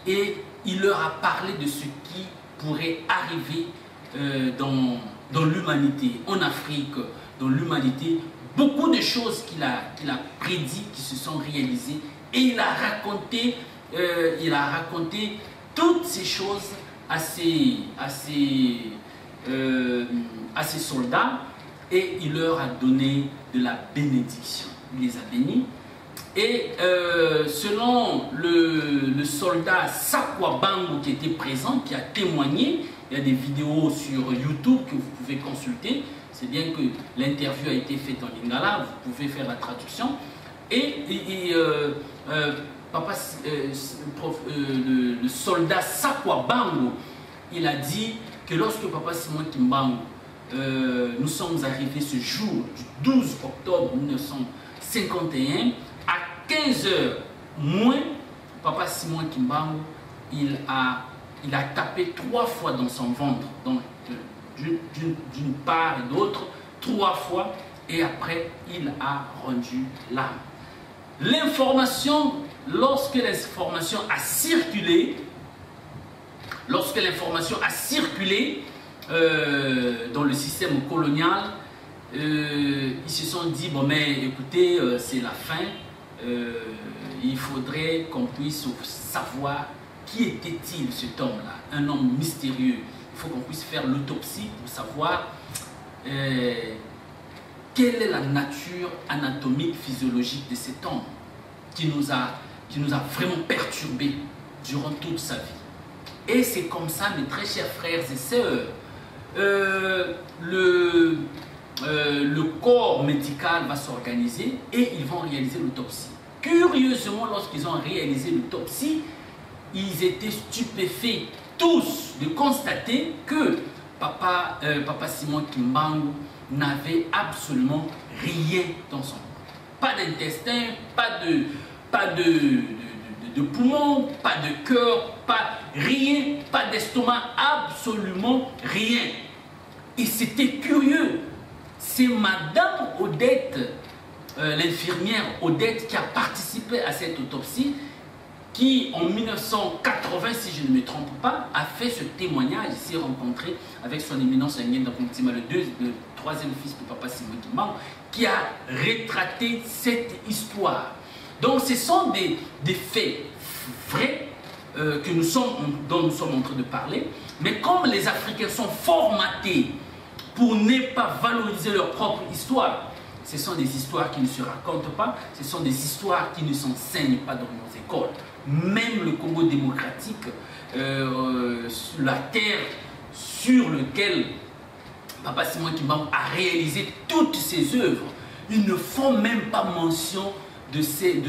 Et il leur a parlé de ce qui pourrait arriver dans l'humanité, en Afrique, dans l'humanité. Beaucoup de choses qu'il a prédit, qui se sont réalisées. Et il a raconté toutes ces choses à ses soldats. Et il leur a donné de la bénédiction. Il les a bénis. Et selon le soldat Sakwa Bango qui était présent, qui a témoigné, il y a des vidéos sur YouTube que vous pouvez consulter. C'est bien que l'interview a été faite en lingala, vous pouvez faire la traduction. Et le soldat Sakwa Bango, il a dit que lorsque Papa Simon Kimbangu, nous sommes arrivés ce jour du 12 octobre 1951, à 15 h moins, Papa Simon Kimbangu, il a tapé 3 fois dans son ventre, donc d'une part et d'autre, 3 fois, et après il a rendu l'âme. L'information, lorsque l'information a circulé, dans le système colonial, ils se sont dit, bon mais écoutez, c'est la fin, il faudrait qu'on puisse savoir qui était-il cet homme-là, un homme mystérieux. Il faut qu'on puisse faire l'autopsie pour savoir quelle est la nature anatomique, physiologique de cet homme qui nous a vraiment perturbés durant toute sa vie. Et c'est comme ça, mes très chers frères et sœurs, le corps médical va s'organiser et ils vont réaliser l'autopsie. Curieusement, lorsqu'ils ont réalisé l'autopsie, ils étaient stupéfaits tous de constater que Papa Simon Kimbangu n'avait absolument rien dans son corps. Pas d'intestin, pas de poumon, pas de cœur, rien, pas d'estomac, absolument rien. Et c'était curieux. C'est Madame Odette, l'infirmière Odette, qui a participé à cette autopsie, qui en 1980, si je ne me trompe pas, a fait ce témoignage, s'est rencontré avec son éminence Nguyen Nkuntima, le troisième fils de Papa Simon Kimbangu, qui a retraté cette histoire. Donc ce sont des faits vrais dont nous sommes en train de parler, mais comme les Africains sont formatés pour ne pas valoriser leur propre histoire, ce sont des histoires qui ne se racontent pas, ce sont des histoires qui ne s'enseignent pas dans nos écoles. Même le Congo démocratique, la terre sur laquelle Papa Simon Kimbangu a réalisé toutes ses œuvres, ils ne font même pas mention de ces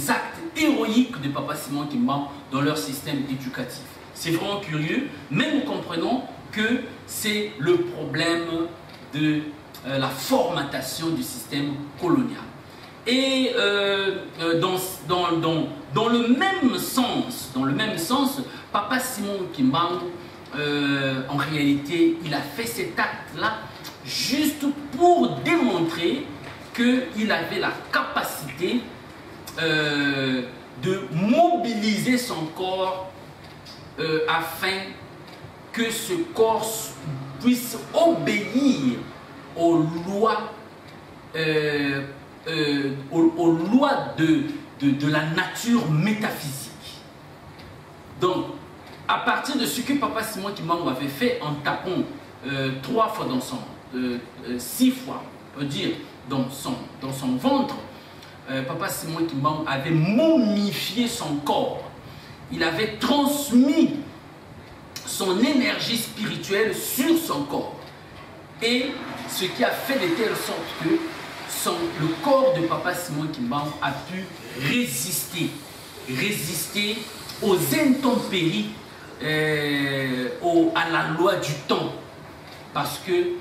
actes héroïques de Papa Simon Kimbangu dans leur système éducatif. C'est vraiment curieux, mais nous comprenons que c'est le problème de la formatation du système colonial. Et dans le même sens, Papa Simon Kimbangu, en réalité, il a fait cet acte-là juste pour démontrer qu'il avait la capacité de mobiliser son corps afin que ce corps puisse obéir aux lois de la nature métaphysique. Donc, à partir de ce que Papa Simon Kimbangu avait fait en tapant 3 fois dans son... 6 fois, on peut dire, dans son ventre, Papa Simon Kimbangu avait momifié son corps. Il avait transmis son énergie spirituelle sur son corps. Et ce qui a fait de telle sorte que le corps de Papa Simon Kimbangu a pu résister aux intempéries, à la loi du temps. Parce que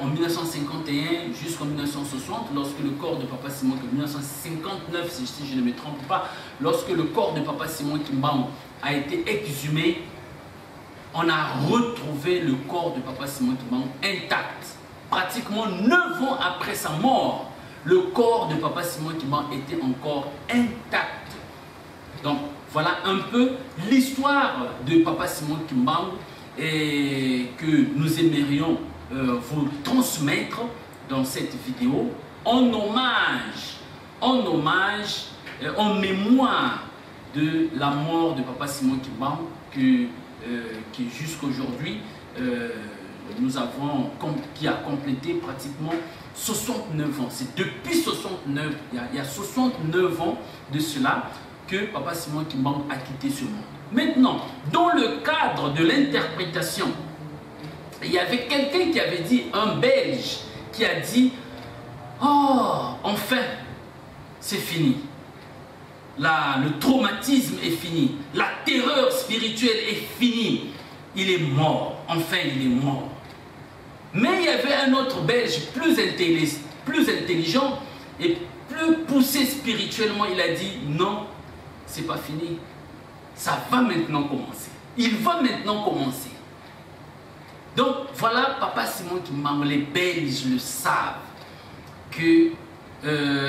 en 1951 jusqu'en 1960, lorsque le corps de Papa Simon Kimbangu, 1959 si je ne me trompe pas, lorsque le corps de Papa Simon Kimbangu a été exhumé, on a retrouvé le corps de Papa Simon Kimbangu intact. Pratiquement 9 ans après sa mort, le corps de Papa Simon Kimbangu était encore intact. Donc voilà un peu l'histoire de Papa Simon Kimbangu et que nous aimerions vous transmettre dans cette vidéo en mémoire de la mort de Papa Simon Kimbangu qui jusqu'à aujourd'hui qui a complété pratiquement 69 ans. C'est depuis 69, il y a 69 ans de cela que Papa Simon Kimbangu a quitté ce monde. Maintenant, dans le cadre de l'interprétation, il y avait quelqu'un qui avait dit, un Belge, qui a dit « Oh, enfin, c'est fini. Le traumatisme est fini. La terreur spirituelle est finie. Il est mort. Enfin, il est mort. » Mais il y avait un autre Belge plus intelligent et plus poussé spirituellement. Il a dit « Non, c'est pas fini. Ça va maintenant commencer. Il va maintenant commencer. » Donc voilà, Papa Simon Kimbangu, les Belges le savent, que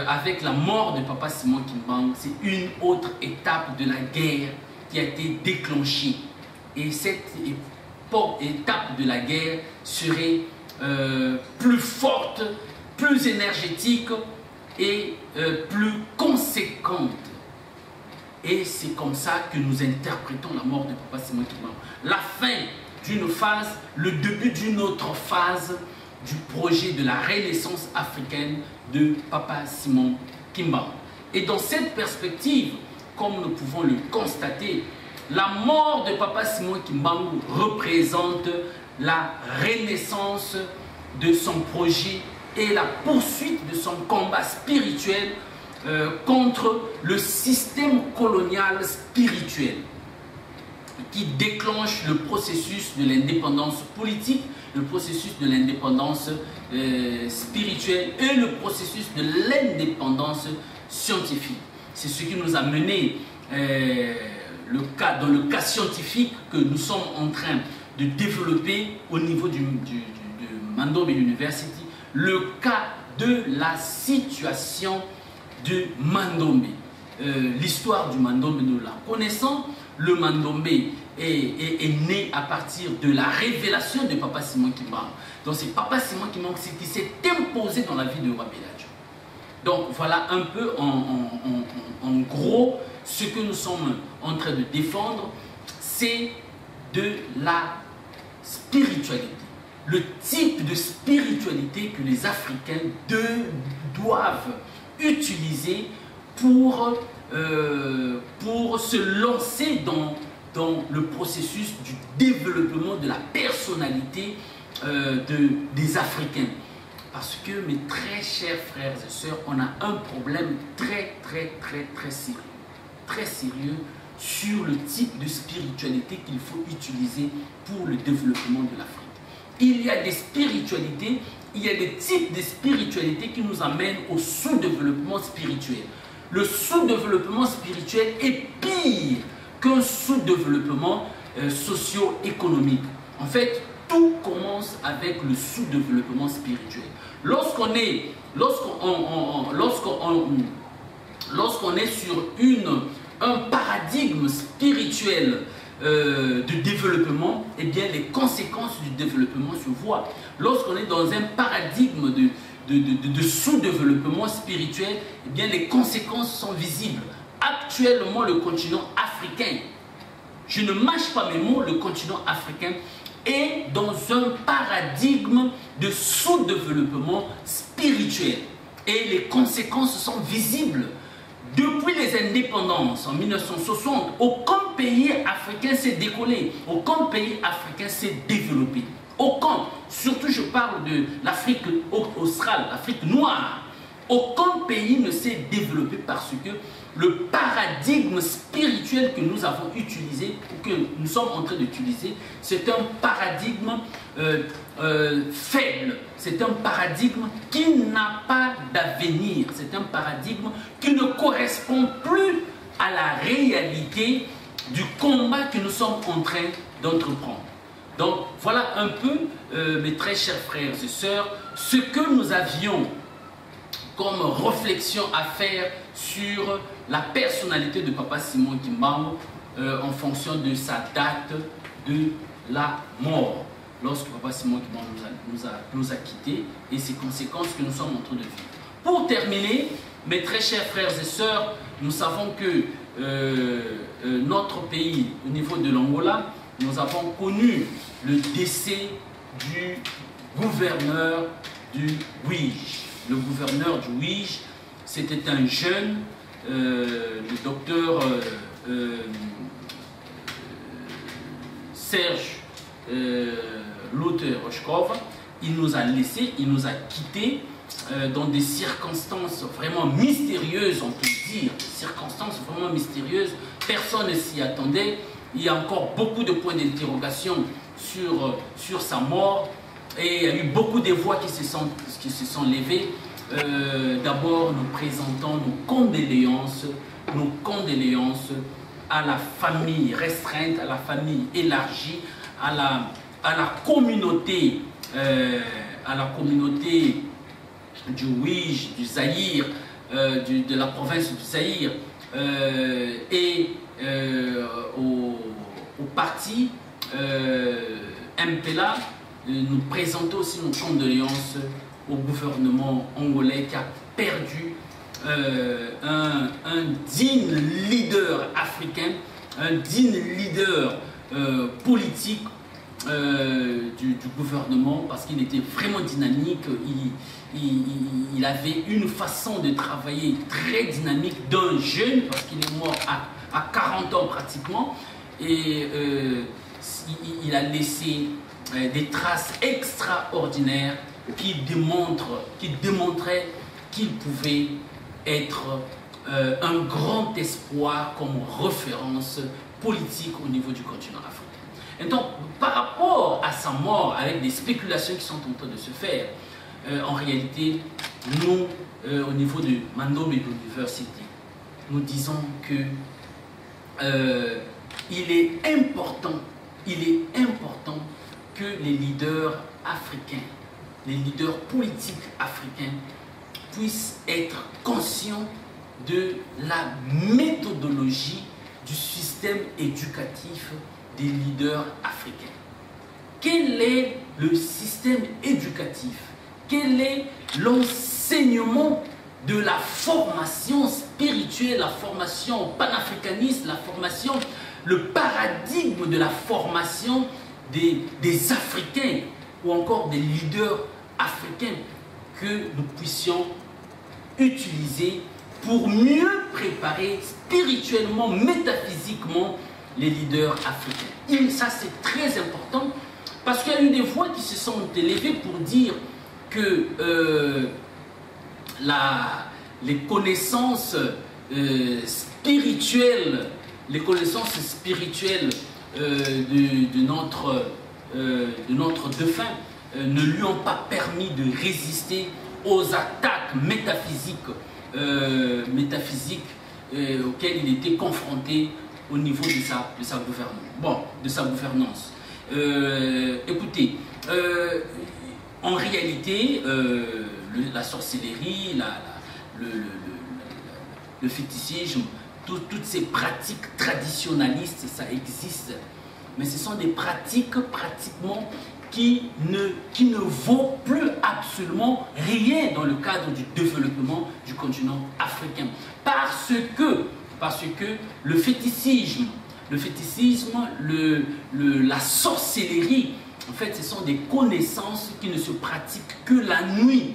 avec la mort de Papa Simon Kimbangu, c'est une autre étape de la guerre qui a été déclenchée. Et cette étape de la guerre serait plus forte, plus énergétique et plus conséquente. Et c'est comme ça que nous interprétons la mort de Papa Simon Kimbangu. La fin d'une phase, le début d'une autre phase du projet de la renaissance africaine de Papa Simon Kimbangu. Et dans cette perspective, comme nous pouvons le constater, la mort de Papa Simon Kimbangu représente la renaissance de son projet et la poursuite de son combat spirituel contre le système colonial spirituel qui déclenche le processus de l'indépendance politique, le processus de l'indépendance spirituelle et le processus de l'indépendance scientifique. C'est ce qui nous a mené dans le cas scientifique que nous sommes en train de développer au niveau de Mandombe University, le cas de la situation de Mandombe. L'histoire du Mandombe, nous la connaissons. Le Mandombe est né à partir de la révélation de Papa Simon Kimbangu. Donc c'est Papa Simon Kimbangu qui s'est imposé dans la vie de Roi Belladiou. Donc voilà un peu en gros ce que nous sommes en train de défendre, c'est de la spiritualité. Le type de spiritualité que les Africains doivent utiliser pour se lancer dans le processus du développement de la personnalité des Africains. Parce que, mes très chers frères et sœurs, on a un problème très sérieux. Très sérieux sur le type de spiritualité qu'il faut utiliser pour le développement de l'Afrique. Il y a des spiritualités, il y a des types de spiritualité qui nous amènent au sous-développement spirituel. Le sous-développement spirituel est pire qu'un sous-développement socio-économique. En fait, tout commence avec le sous-développement spirituel. Lorsqu'on est sur un paradigme spirituel de développement, eh bien les conséquences du développement se voient. Lorsqu'on est dans un paradigme de sous-développement spirituel, eh bien les conséquences sont visibles. Actuellement, le continent africain, je ne mâche pas mes mots, le continent africain est dans un paradigme de sous-développement spirituel. Et les conséquences sont visibles. Depuis les indépendances en 1960, aucun pays africain s'est décollé, aucun pays africain s'est développé. Aucun, surtout je parle de l'Afrique australe, l'Afrique noire, aucun pays ne s'est développé parce que le paradigme spirituel que nous avons utilisé, ou que nous sommes en train d'utiliser, c'est un paradigme faible, c'est un paradigme qui n'a pas d'avenir, c'est un paradigme qui ne correspond plus à la réalité du combat que nous sommes en train d'entreprendre. Donc voilà un peu, mes très chers frères et sœurs, ce que nous avions comme réflexion à faire sur la personnalité de Papa Simon Kimbangu en fonction de sa date de la mort, lorsque Papa Simon Kimbangu nous a quittés et ses conséquences que nous sommes en train de vivre. Pour terminer, mes très chers frères et sœurs, nous savons que notre pays, au niveau de l'Angola, nous avons connu le décès du gouverneur du WIJ. Le gouverneur du WIJ, c'était un jeune, le docteur Serge Luther-Rochkov. Il nous a laissés, il nous a quittés dans des circonstances vraiment mystérieuses, on peut dire, circonstances vraiment mystérieuses. Personne ne s'y attendait. Il y a encore beaucoup de points d'interrogation sur sa mort. Et il y a eu beaucoup de voix qui se sont levées. D'abord, nous présentons nos condoléances à la famille restreinte, à la famille élargie, à la communauté du WIJ, du Zaïre, de la province du Zaïre, et au parti MPLA. Nous présentons aussi nos condoléances au gouvernement angolais qui a perdu un digne leader africain, un digne leader politique du gouvernement, parce qu'il était vraiment dynamique. Il avait une façon de travailler très dynamique d'un jeune, parce qu'il est mort à 40 ans pratiquement, et il a laissé des traces extraordinaires qui démontraient qu'il pouvait être un grand espoir comme référence politique au niveau du continent africain. Et donc, par rapport à sa mort, avec des spéculations qui sont en train de se faire, en réalité, nous, au niveau de Mandom University, nous disons que il est important que les leaders africains, les leaders politiques africains puissent être conscients de la méthodologie du système éducatif des leaders africains. Quel est le système éducatif? Quel est l'enseignement de la formation spirituelle, la formation panafricaniste, la formation, le paradigme de la formation des Africains ou encore des leaders africains que nous puissions utiliser pour mieux préparer spirituellement, métaphysiquement les leaders africains. Et ça, c'est très important parce qu'il y a eu des voix qui se sont élevées pour dire que les connaissances spirituelles, de notre défunt ne lui ont pas permis de résister aux attaques métaphysiques auxquelles il était confronté au niveau de sa gouvernance. Écoutez, en réalité, la sorcellerie, le fétichisme, toutes ces pratiques traditionnalistes, ça existe. Mais ce sont des pratiques pratiquement qui ne vaut plus absolument rien dans le cadre du développement du continent africain. Parce que le fétichisme, la sorcellerie, en fait, ce sont des connaissances qui ne se pratiquent que la nuit,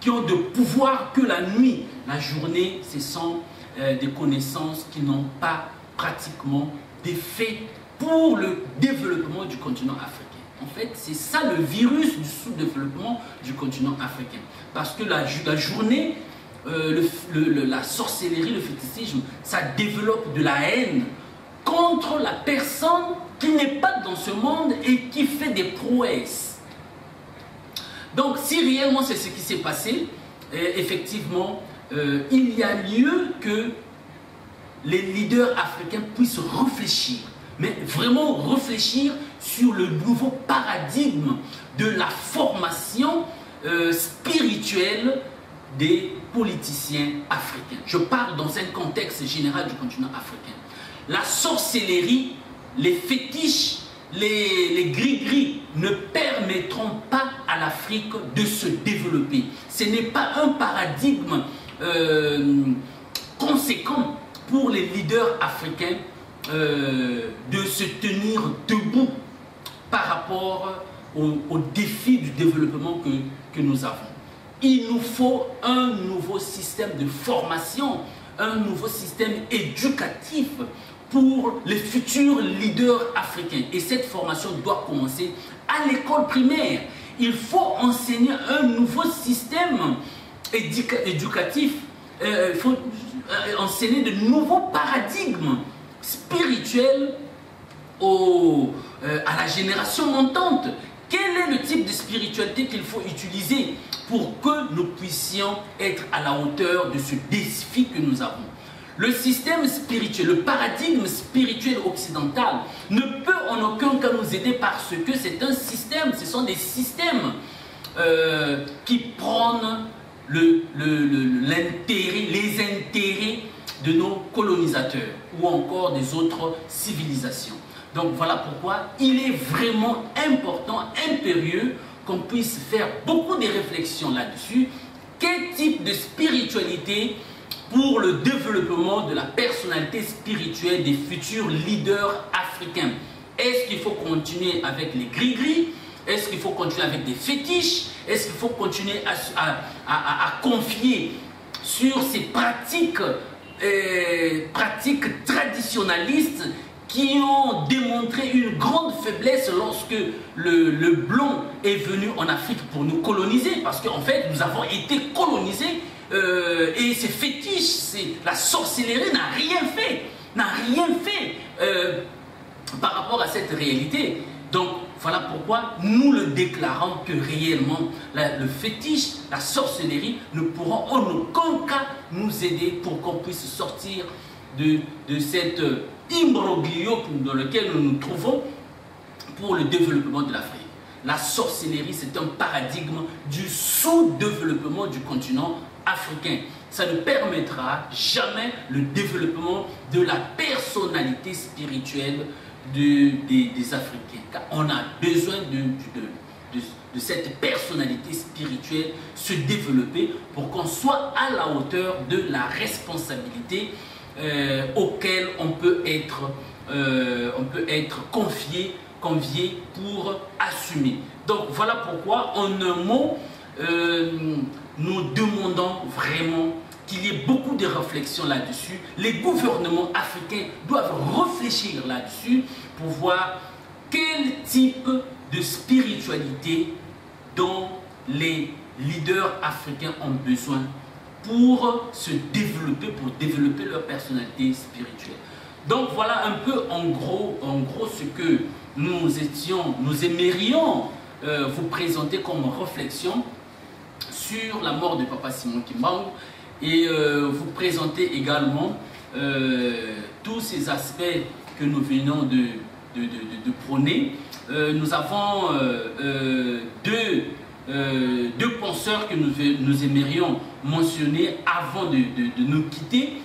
qui ont de pouvoir que la nuit. La journée, ce sont des connaissances qui n'ont pas pratiquement d'effet pour le développement du continent africain. En fait, c'est ça le virus du sous-développement du continent africain. Parce que la journée, la sorcellerie, le fétichisme, ça développe de la haine contre la personne qui n'est pas dans ce monde et qui fait des prouesses. Donc, si réellement c'est ce qui s'est passé, effectivement, il y a lieu que les leaders africains puissent réfléchir, mais vraiment réfléchir sur le nouveau paradigme de la formation spirituelle des politiciens africains. Je parle dans un contexte général du continent africain. La sorcellerie, les fétiches, les gris-gris ne permettront pas à l'Afrique de se développer. Ce n'est pas un paradigme conséquent pour les leaders africains de se tenir debout par rapport aux défis du développement que nous avons. il nous faut un nouveau système de formation, un nouveau système éducatif pour les futurs leaders africains. Et cette formation doit commencer à l'école primaire. Il faut enseigner un nouveau système éducatif. Il faut enseigner de nouveaux paradigmes spirituels à la génération montante. Quel est le type de spiritualité qu'il faut utiliser pour que nous puissions être à la hauteur de ce défi que nous avons? Le système spirituel, le paradigme spirituel occidental ne peut en aucun cas nous aider parce que c'est un système, ce sont des systèmes qui prônent les intérêts de nos colonisateurs ou encore des autres civilisations. Donc voilà pourquoi il est vraiment important, impérieux, qu'on puisse faire beaucoup de réflexions là-dessus. Quel type de spiritualité pour le développement de la personnalité spirituelle des futurs leaders africains? Est-ce qu'il faut continuer avec les gris-gris? Est-ce qu'il faut continuer avec des fétiches? Est-ce qu'il faut continuer à confier sur ces pratiques traditionnalistes qui ont démontré une grande faiblesse lorsque le blanc est venu en Afrique pour nous coloniser? Parce qu'en fait, nous avons été colonisés et ces fétiches, la sorcellerie n'a rien fait par rapport à cette réalité. Donc, voilà pourquoi nous le déclarons que réellement le fétiche, la sorcellerie ne pourront en aucun cas nous aider pour qu'on puisse sortir de cet imbroglio dans lequel nous nous trouvons pour le développement de l'Afrique. La sorcellerie, c'est un paradigme du sous-développement du continent africain. Ça ne permettra jamais le développement de la personnalité spirituelle des Africains. Car on a besoin de cette personnalité spirituelle se développer pour qu'on soit à la hauteur de la responsabilité auquel on peut être convié pour assumer. Donc voilà pourquoi en un mot nous demandons vraiment qu'il y ait beaucoup de réflexions là-dessus. Les gouvernements africains doivent réfléchir là-dessus pour voir quel type de spiritualité dont les leaders africains ont besoin pour se développer, pour développer leur personnalité spirituelle. Donc voilà un peu en gros ce que nous aimerions vous présenter comme réflexion sur la mort de Papa Simon Kimbangu et vous présenter également tous ces aspects que nous venons de prôner. Nous avons deux penseurs que nous aimerions mentionner avant de nous quitter,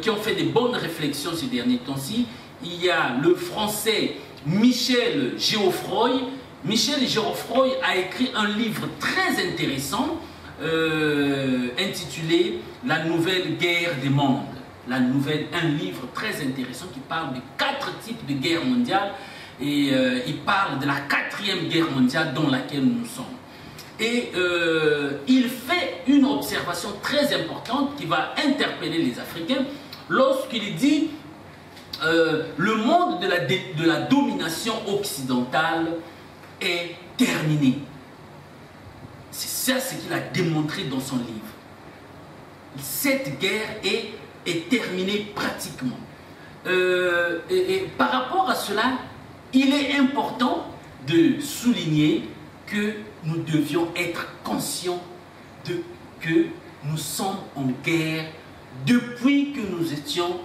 qui ont fait des bonnes réflexions ces derniers temps-ci. Il y a le français Michel Geoffroy. Michel Geoffroy a écrit un livre très intéressant intitulé « La nouvelle guerre des mondes ». Un livre très intéressant qui parle de 4 types de guerres mondiales et il parle de la 4e guerre mondiale dans laquelle nous sommes. Et il fait une observation très importante qui va interpeller les Africains lorsqu'il dit le monde de la domination occidentale est terminé. C'est ça ce qu'il a démontré dans son livre. Cette guerre est terminée pratiquement. Et par rapport à cela, il est important de souligner que nous devions être conscients que nous sommes en guerre depuis que nous étions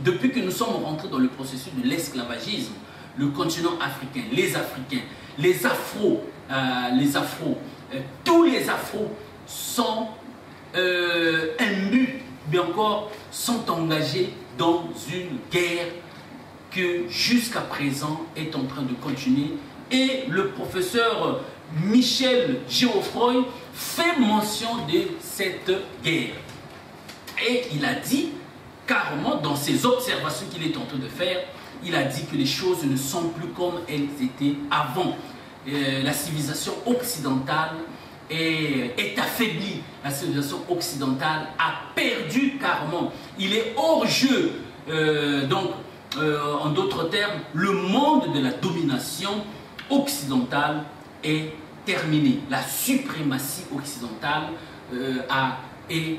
depuis que nous sommes rentrés dans le processus de l'esclavagisme. Le continent africain, les Africains, les Afros, tous les Afros sont imbus, mais encore sont engagés dans une guerre que jusqu'à présent est en train de continuer. Et le professeur Michel Geoffroy fait mention de cette guerre. Et il a dit, carrément, dans ses observations qu'il est en train de faire, il a dit que les choses ne sont plus comme elles étaient avant. la civilisation occidentale est affaiblie. La civilisation occidentale a perdu carrément. Il est hors jeu. En d'autres termes, le monde de la domination occidentale est terminé. La suprématie occidentale est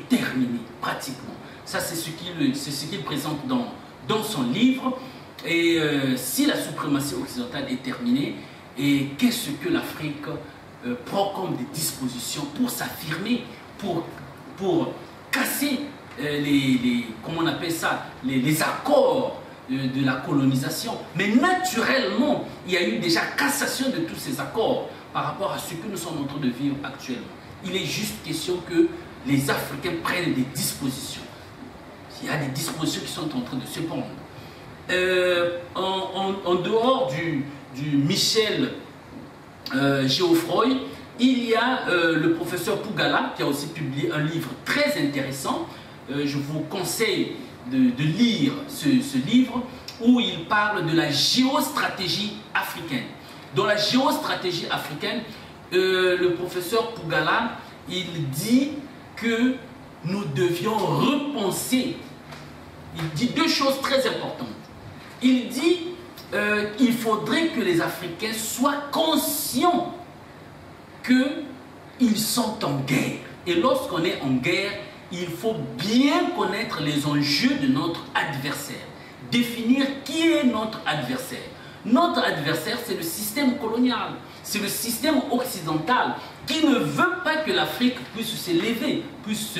terminée pratiquement. Ça, c'est ce qu'il présente dans son livre. Et si la suprématie occidentale est terminée, et qu'est-ce que l'Afrique prend comme des dispositions pour s'affirmer, pour casser comment on appelle ça, les accords de la colonisation. Mais naturellement, il y a eu déjà cassation de tous ces accords par rapport à ce que nous sommes en train de vivre actuellement. Il est juste question que les Africains prennent des dispositions. Il y a des dispositions qui sont en train de se prendre. En dehors du Michel Geoffroy, il y a le professeur Pougala qui a aussi publié un livre très intéressant. Je vous conseille de lire ce livre où il parle de la géostratégie africaine. Dans la géostratégie africaine, le professeur Pougala, il dit que nous devions repenser. Il dit deux choses très importantes. Il dit qu'il faudrait que les Africains soient conscients qu'ils sont en guerre. Et lorsqu'on est en guerre, il faut bien connaître les enjeux de notre adversaire. Définir qui est notre adversaire. Notre adversaire, c'est le système colonial. C'est le système occidental qui ne veut pas que l'Afrique puisse s'élever, puisse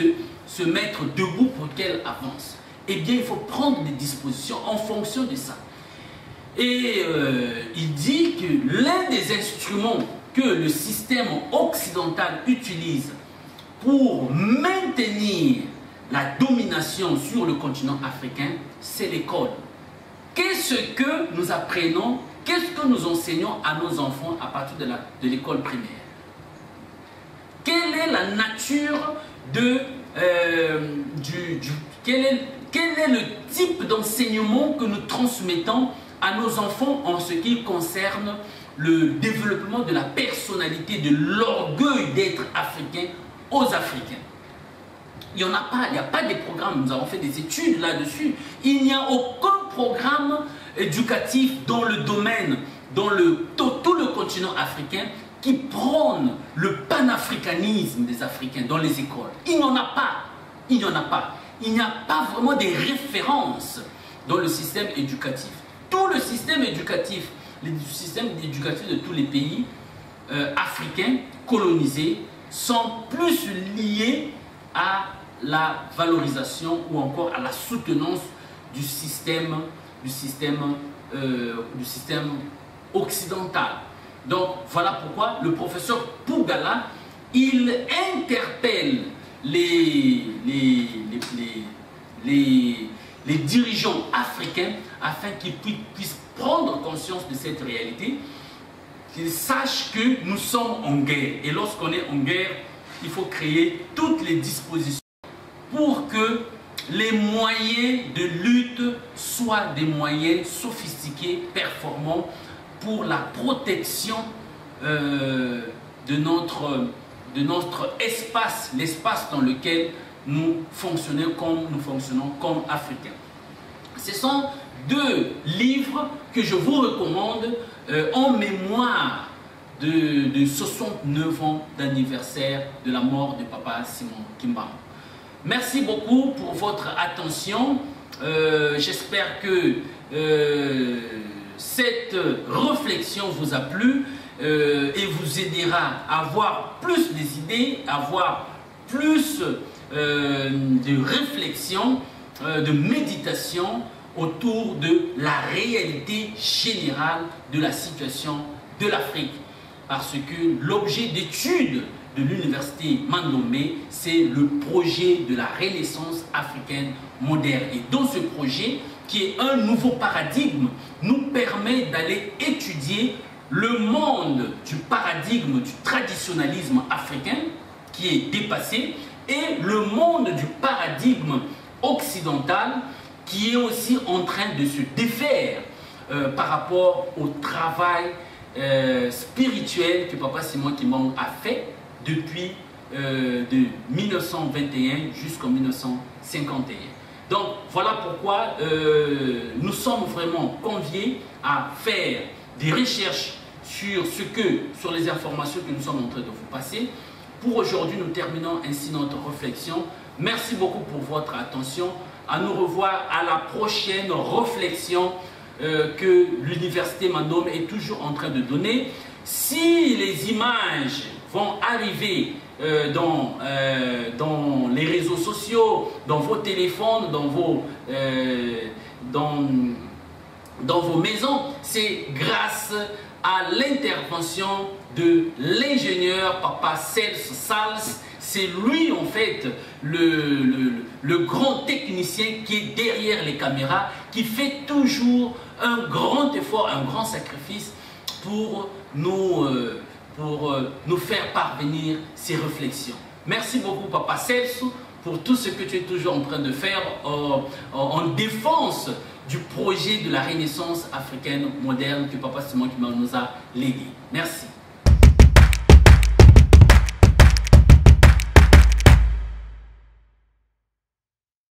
se mettre debout pour qu'elle avance. Eh bien, il faut prendre des dispositions en fonction de ça. Et il dit que l'un des instruments que le système occidental utilise pour maintenir la domination sur le continent africain, c'est l'école. Qu'est-ce que nous apprenons, qu'est-ce que nous enseignons à nos enfants à partir de l'école primaire? Quelle est la nature quel est le type d'enseignement que nous transmettons à nos enfants en ce qui concerne le développement de la personnalité, de l'orgueil d'être africain aux Africains? Il n'y en a pas, il n'y a pas des programmes, nous avons fait des études là-dessus. Il n'y a aucun programme éducatif dans le domaine, dans tout le continent africain qui prône le panafricanisme des Africains dans les écoles. Il n'y en a pas. Il n'y en a pas. Il n'y a pas vraiment des références dans le système éducatif. Tout le système éducatif, le système éducatif de tous les pays africains colonisés sont plus liés à la valorisation ou encore à la soutenance du système occidental. Donc voilà pourquoi le professeur Pougala, il interpelle les dirigeants africains afin qu'ils puissent prendre conscience de cette réalité, qu'ils sachent que nous sommes en guerre. Et lorsqu'on est en guerre, il faut créer toutes les dispositions pour que les moyens de lutte soient des moyens sophistiqués, performants, pour la protection de notre espace, l'espace dans lequel nous fonctionnons comme Africains. Ce sont deux livres que je vous recommande en mémoire de 69 ans d'anniversaire de la mort de Papa Simon Kimbangu. Merci beaucoup pour votre attention. J'espère que cette réflexion vous a plu et vous aidera à avoir plus des idées, à avoir plus de réflexion, de méditation autour de la réalité générale de la situation de l'Afrique. Parce que l'objet d'étude de l'université Mandomé, c'est le projet de la Renaissance africaine moderne. Et dans ce projet, qui est un nouveau paradigme, nous permet d'aller étudier le monde du paradigme du traditionnalisme africain, qui est dépassé, et le monde du paradigme occidental, qui est aussi en train de se défaire par rapport au travail spirituel que Papa Simon Kimbang a fait depuis de 1921 jusqu'en 1951. Donc voilà pourquoi nous sommes vraiment conviés à faire des recherches sur les informations que nous sommes en train de vous passer. Pour aujourd'hui, nous terminons ainsi notre réflexion. Merci beaucoup pour votre attention. À nous revoir à la prochaine réflexion que l'Université Mandom est toujours en train de donner. Si les images vont arriver dans les réseaux sociaux, dans vos téléphones, dans vos maisons, c'est grâce à l'intervention de l'ingénieur Papa Cels Sals. C'est lui en fait le grand technicien qui est derrière les caméras, qui fait toujours un grand effort, un grand sacrifice pour nous faire parvenir ces réflexions. Merci beaucoup Papa Cels pour tout ce que tu es toujours en train de faire en défense du projet de la Renaissance africaine moderne que Papa Simon Kimbang nous a légué. Merci.